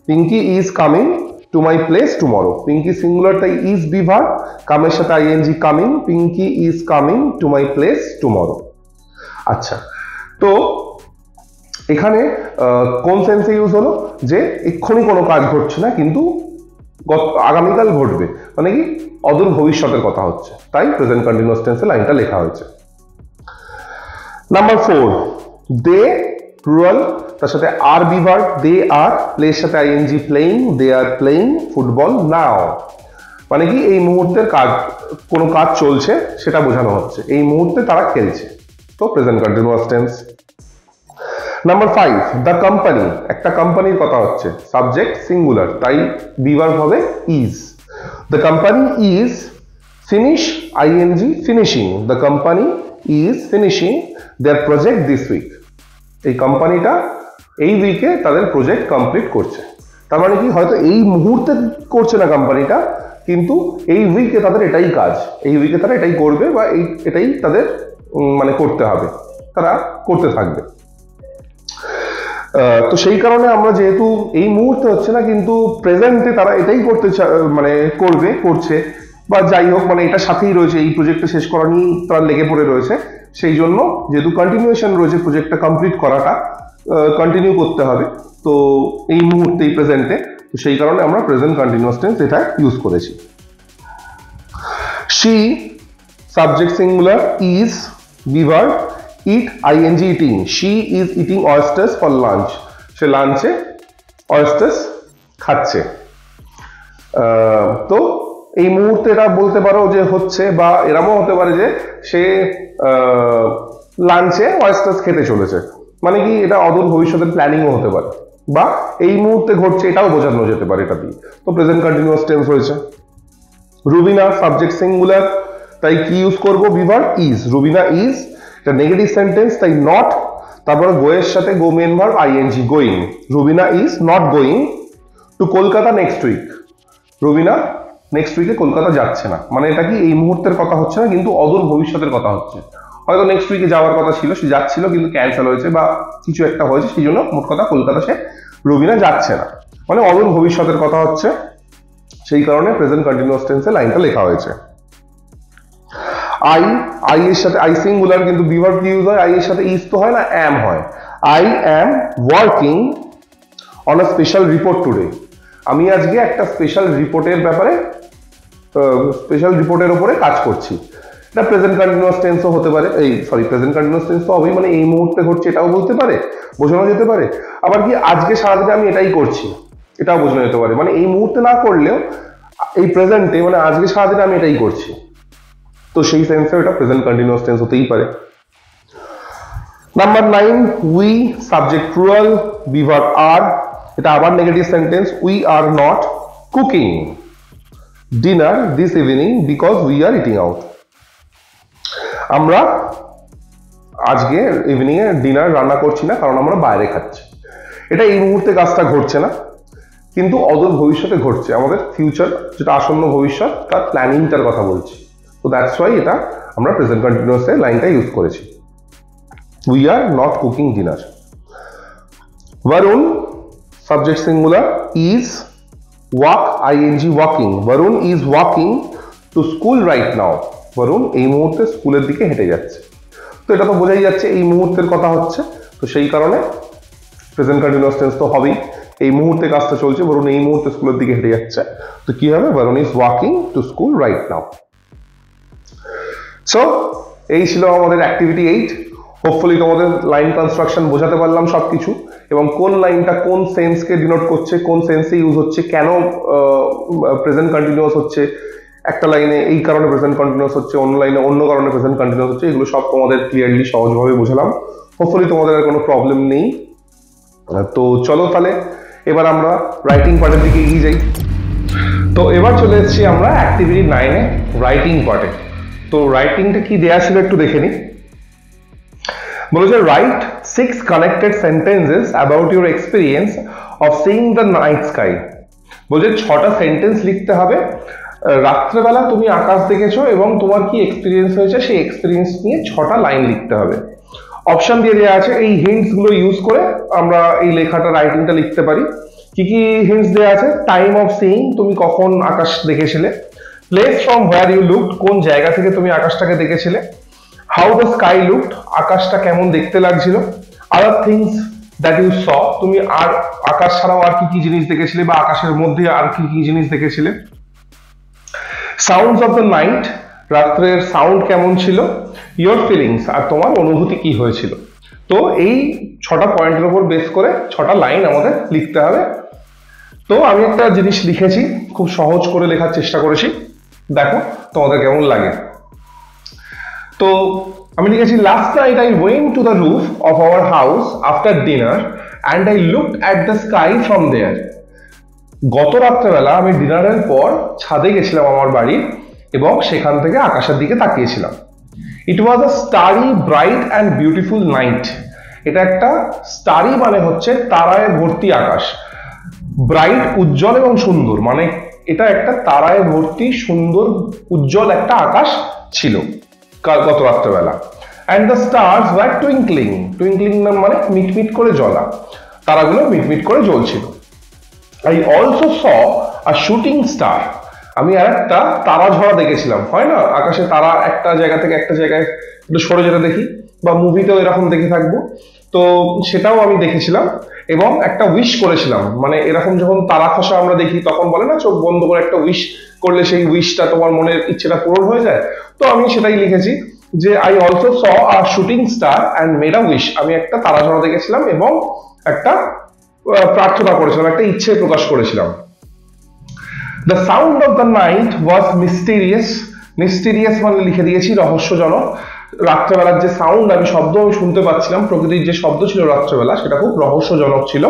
Pinky is coming to my place tomorrow. Pinky singular, তাই ইজ বি ভার্ব, কামের সাথে ING coming, Pinky is coming to my place tomorrow. আচ্ছা, তো এখানে কোন সেন্সে ইউজ হলো, যে এক্ষুনি কোনো কাজ ঘটছে না কিন্তু আগামীকাল ঘটবে, মানে কি অদূর ভবিষ্যতের কথা হচ্ছে, তাই প্রেজেন্ট কন্টিনিউয়াস টেন্সে লাইনটা লেখা হয়েছে। নাম্বার 4, দে প্লুরাল, তার সাথে আর বি ভার্ব, দে আর, প্লের সাথে ING playing, they are playing football now. মানে কি এই মুহূর্তের কাজ, কোনো কাজ চলছে সেটা বোঝানো হচ্ছে, এই মুহূর্তে তারা খেলছে, তো present continuous tense. Number 5, the company, একটা কোম্পানির কথা হচ্ছে, সাবজেক্ট সিঙ্গুলার, তাই বিভার্ব হবে is. The company is finish ING finishing, the company is finishing their project this week, এই কোম্পানিটা এই উইকে তাদের প্রজেক্ট কমপ্লিট করছে। তার মানে কি হয়তো এই মুহূর্তে করছে না কোম্পানিটা, কিন্তু এই উইকে তাদের এটাই কাজ, এই উইকে তারা এটাই করবে বা এটাই তাদের মানে করতে হবে, তারা করতে থাকবে। তো সেই কারণে আমরা যেহেতু এই মুহূর্তে হচ্ছে না কিন্তু প্রেজেন্টে তারা এটাই মানে করছে বা যাই হোক, মানে এটার সাথেই রয়েছে, এই প্রজেক্টটা শেষ করা নিয়ে তারা লেগে পড়ে রয়েছে, সেই জন্য যেহেতু কন্টিনিউয়েশন রয়েছে, প্রজেক্টটা কমপ্লিট করাটা কন্টিনিউ করতে হবে, তো এই মুহূর্তে এই প্রেজেন্টে, তো সেই কারণে আমরা প্রেজেন্ট কন্টিনিউয়াস টেন্স এটা ইউজ করেছি। she subject singular, is be verb, eat ing eating, she is eating oysters for lunch, সে লাঞ্চে oysters খাচ্ছে। তো এই মুহূর্তে এটা বলতে পারো যে হচ্ছে, বা এরকমও হতে পারে যে সে লাঞ্চে oysters খেতে চলেছে, মানে কি এটা অদূর ভবিষ্যতের প্ল্যানিংও হতে পারে, বা এই মুহূর্তে ঘটছে এটাও বোঝানো যেতে পারে এটা দিয়ে, তো প্রেজেন্ট কন্টিনিউয়াস টেন্স হয়েছে। রুবিনা সাবজেক্ট সিঙ্গুলার, তাই কি ইউজ করব, বিভার্ব ইজ, রুবিনা ইজ, এটা নেগেটিভ সেন্টেন্স তাই নট, তারপরে গো এর সাথে go main verb ING going, Rubina is not going to Kolkata next week, Rubina next উইকে কলকাতা যাচ্ছে না, মানে এটা কি এই মুহূর্তের কথা হচ্ছে না কিন্তু অদূর ভবিষ্যতের কথা হচ্ছে, হয়তো নেক্সট উইকে যাওয়ার কথা ছিল, সে যাচ্ছিল কিন্তু ক্যান্সেল হয়েছে বা কিছু একটা হয়েছে, সেই জন্য মোট কথা কলকাতা সে রুবিনা যাচ্ছে না, মানে অদূর ভবিষ্যতের কথা হচ্ছে, সেই কারণে প্রেজেন্ট কন্টিনিউয়াস টেন্সে লাইনটা লেখা হয়েছে। আই এর সাথে, আই সিঙ্গুলার কিন্তু বিভার্ব কি ইউজ হয়, আই এর সাথে ইজ তো হয় না, অ্যাম হয়, I am working on a special report today, আমি আজকে একটা স্পেশাল রিপোর্টের ব্যাপারে, স্পেশাল রিপোর্টের উপরে কাজ করছি, এটা প্রেজেন্ট কন্টিনিউয়াস টেন্সও হতে পারে, প্রেজেন্ট কন্টিনিউয়াস টেন্স তো হবেই, মানে এই মুহূর্তে ঘটছে এটাও বলতে পারে, বোঝানো যেতে পারে, আবার কি আজকে সারাদিনে আমি এটাই করছি, এটাও বোঝানো যেতে পারে, মানে এই মুহূর্তে না করলেও এই প্রেজেন্টে, মানে আজকে সারাদিনে আমি এটাই করছি, তো সেই সেন্সে এটা প্রেজেন্ট কন্টিনিউয়াস টেন্স হতেই পারে। Number 9, we subject plural, be verb are, এটা আবার negative sentence, we are not cooking dinner this evening because we are eating out, আমরা আজকে ইভিনিং এ ডিনার রান্না করছি না কারণ আমরা বাইরে খাচ্ছি, এটা এই মুহূর্তে কাজটা ঘটছে না কিন্তু অদূর ভবিষ্যতে ঘটছে, আমাদের ফিউচার যেটা আসন্ন ভবিষ্যৎ তার প্ল্যানিংটার কথা বলছি, তো দ্যাটস ওয়াই এটা আমরা প্রেজেন্ট কন্টিনিউয়াস এর লাইনটা ইউজ করেছি, we are not cooking dinner. Varun subject singular, is walk ING walking, Varun is walking to school right now, Varun এই মুহূর্তে স্কুলের দিকে হেঁটে যাচ্ছে, তো এটা তো বোঝাই যাচ্ছে এই মুহূর্তের কথা হচ্ছে, তো সেই কারণে প্রেজেন্ট কন্টিনিউয়াস টেন্স তো হবেই, এই মুহূর্তে কাজটা চলছে, বরুণ এই মুহূর্তে স্কুলের দিকে হেঁটে যাচ্ছে, তো কি হবে, Varun is walking to school right now. So এই ছিল আমাদের অ্যাক্টিভিটি 8, হোপফুলি তোমাদের লাইন কনস্ট্রাকশন বোঝাতে পারলাম সবকিছু, এবং কোন লাইনটা কোন সেন্সকে ডিনোট করছে, কোন সেন্সে ইউজ হচ্ছে, কেন প্রেজেন্ট কন্টিনিউয়াস হচ্ছে, একটা লাইনে এই কারণে প্রেজেন্ট কন্টিনিউয়াস হচ্ছে, অন্য লাইনে অন্য কারণে প্রেজেন্ট কন্টিনিউয়াস হচ্ছে, এগুলো সব তোমাদের ক্লিয়ারলি সহজভাবে বোঝালাম, হোপফুলি তোমাদের আর কোনো প্রবলেম নেই। তো চলো তাহলে এবার আমরা রাইটিং পার্টের দিকে এগিয়ে যাই। তো এবার চলে এসেছি আমরা অ্যাক্টিভিটি 9 এ রাইটিং পার্টে। তো রাইটিংটা কি দেয়া ছিল একটু দেখে নিই। বলেছে right 6 connected sentences about your experience of seeing the night sky. বলছে 6টা সেন্টেন্স লিখতে হবে, রাত্রেবেলা তুমি আকাশ দেখেছো এবং তোমার কি এক্সপিরিয়েন্স হয়েছে সেই এক্সপিরিয়েন্স নিয়ে 6টা লাইন লিখতে হবে। অপশন দিয়ে দেওয়া আছে, এই হিন্টস গুলো ইউজ করে আমরা এই লেখাটা রাইটিংটা লিখতে পারি। কি কি হিন্টস দেওয়া আছে, টাইম অফ সিইং, তুমি কখন আকাশ দেখেছিলে, place from where you looked, কোন জায়গা থেকে তুমি আকাশটাকে দেখেছিলে, হাউ দ্য স্কাই লুকড, আকাশটা কেমন দেখতে লাগছিল, আদার থিংস দ্যাট ইউ স, তুমি আর আকাশ ছাড়াও আর কি কি জিনিস দেখেছিলে বা আকাশের মধ্যে আর কি কি জিনিস দেখেছিলে, সাউন্ডস অফ দ্য নাইট, রাত্রের সাউন্ড কেমন ছিল, ইয়োর ফিলিংস, আর তোমার অনুভূতি কি হয়েছিল। তো এই 6টা পয়েন্টের উপর বেস করে 6টা লাইন আমাদের লিখতে হবে। তো আমি একটা জিনিস লিখেছি, খুব সহজ করে লেখার চেষ্টা করেছি, দেখো তোমাদের কেমন লাগে। তো আমি লিখেছি, last night I went to the roof of our house after dinner and I looked at the sky from there. গত রাত্রেবেলা আমি ডিনারের পর ছাদে গেছিলাম আমার বাড়ির, এবং সেখান থেকে আকাশের দিকে তাকিয়েছিলাম। It was a starry bright and beautiful night. এটা একটা স্টারি মানে হচ্ছে তারায় ভর্তি আকাশ, ব্রাইট উজ্জ্বল এবং সুন্দর, মানে এটা একটা তারায় ভর্তি সুন্দর উজ্জ্বল একটা আকাশ ছিল গত রাত্রেবেলা। And the stars were twinkling, twinkling মানে মিটমিট করে জ্বলা, তারাগুলো মিটমিট করে জ্বলছিল। I also saw a shooting star, আমি আর একটা তারা ঝরা দেখেছিলাম। হয় না আকাশে তারা একটা জায়গা থেকে একটা জায়গায় একটু সরে যেতে দেখি, বা মুভিতেও এরকম দেখে থাকবো, তো সেটাও আমি দেখেছিলাম এবং একটা উইশ করেছিলাম। মানে এরকম যখন তারা খসা আমরা দেখি তখন বলে না চোখ বন্ধ করে একটা উইশ করলে সেই উইশটা তোমার মনের ইচ্ছেটা পূরণ হয়ে যায়। তো আমি সেটাই লিখেছি যে I also saw a shooting star and made a wish, আমি একটা তারা ঝরা দেখেছিলাম এবং একটা প্রার্থনা করেছিলাম, একটা ইচ্ছে প্রকাশ করেছিলাম। The sound of the night was mysterious, mysterious মানে লিখে দিয়েছি রহস্যজনক। রাত্রেবেলার যে সাউন্ড, আমি শব্দ আমি শুনতে পাচ্ছিলাম, প্রকৃতির যে শব্দ ছিল রাত্রেবেলা সেটা খুব রহস্যজনক ছিল।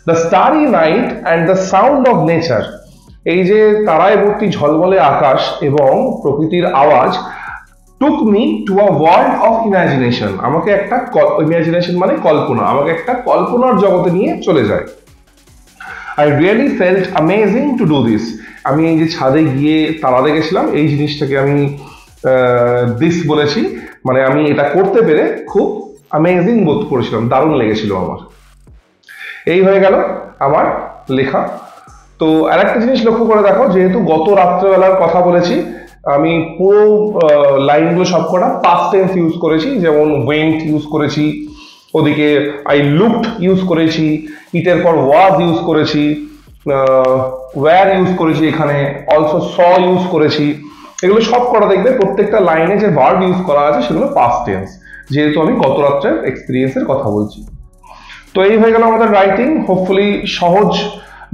The starry night and the sound of nature, এই যে তারায় ভর্তি ঝলমলে আকাশ এবং প্রকৃতির আওয়াজ, took me to a world of imagination, আমাকে একটা ইমাজিনেশন মানে কল্পনা, আমাকে একটা কল্পনার জগতে নিয়ে চলে যায়। I really felt amazing to do this, আমি এই যে ছাদে গিয়ে তারা দেখেছিলাম এই জিনিসটাকে আমি দিস বলেছি, মানে আমি এটা করতে পেরে খুব অ্যামেজিং বোধ করেছিলাম, দারুণ লেগেছিল আমার। এই হয়ে গেল আমার লেখা। তো আর একটা জিনিস লক্ষ্য করে দেখো, যেহেতু গত রাত্রেবেলার কথা বলেছি, আমি পুরো লাইনগুলো সবকটা পাস্ট টেন্স ইউজ করেছি, যেমন ওয়েন্ট ইউজ করেছি, ওদিকে আই লুকড ইউজ করেছি, ইটের পর ওয়াজ ইউজ করেছি, ওয়্যার ইউজ করেছি, এখানে অলসো স ইউজ করেছি। এগুলো সব করা দেখবে প্রত্যেকটা লাইনে যে ভার্ব ইউজ করা আছে সেগুলো পাস্ট টেন্স, যেহেতু আমি গত রাত্রের এক্সপিরিয়েন্সের কথা বলছি। তো এই হয়ে গেল আমাদের রাইটিং। হোপফুলি সহজ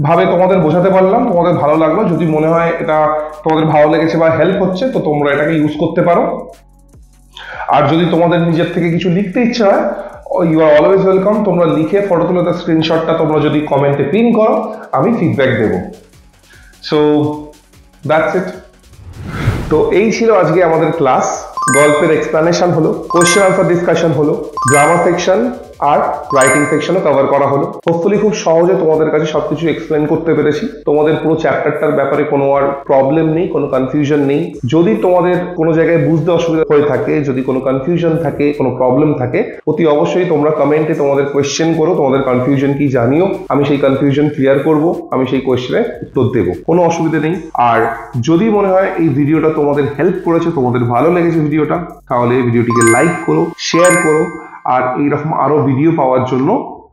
ভাবে তোমাদের বোঝাতে পারলাম, তোমাদের ভালো লাগলো। যদি মনে হয় এটা তোমাদের ভালো লেগেছে বা হেল্প হচ্ছে, তো তোমরা এটাকে ইউজ করতে পারো। আর যদি তোমাদের নিজের থেকে কিছু লিখতে ইচ্ছা হয়, ইউ আর অলওয়েজ ওয়েলকাম, তোমরা লিখে ফটো তুলে তার স্ক্রিনশটটা তোমরা যদি কমেন্টে পিন করো, আমি ফিডব্যাক দেবো। So that's it. তো এই ছিল আজকে আমাদের ক্লাস। গল্পের এক্সপ্লানেশন হলো, কোয়েশ্চেন আনসার ডিসকাশন হলো, গ্রামার সেকশন আর রাইটিং সেকশনও কভার করা হলো। হোপফুলি খুব সহজে তোমাদের কাছে সবকিছু এক্সপ্লেন করতে পেরেছি। তোমাদের পুরো চ্যাপ্টারটার ব্যাপারে কোনো আর প্রবলেম নেই, কোনো কনফিউশন নেই। যদি তোমাদের কোনো জায়গায় বুঝতে অসুবিধা হয়ে থাকে, যদি কোনো কনফিউশন থাকে, কোনো প্রবলেম থাকে, অতি অবশ্যই তোমরা কমেন্টে তোমাদের কোয়েশ্চেন করো, তোমাদের কনফিউশন কি জানিও, আমি সেই কনফিউশন ক্লিয়ার করব, আমি সেই কোয়েশ্চেনের উত্তর দেবো, কোনো অসুবিধা নেই। আর যদি মনে হয় এই ভিডিওটা তোমাদের হেল্প করেছে, তোমাদের ভালো লেগেছে ভিডিওটা, তাহলে ভিডিওটিকে লাইক করো, শেয়ার করো, আর এইরকম আরো ভিডিও পাওয়ার জন্য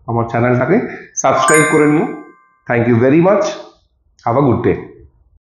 আমার চ্যানেলটাকে সাবস্ক্রাইব করে নিও। Thank you very much, have a good day.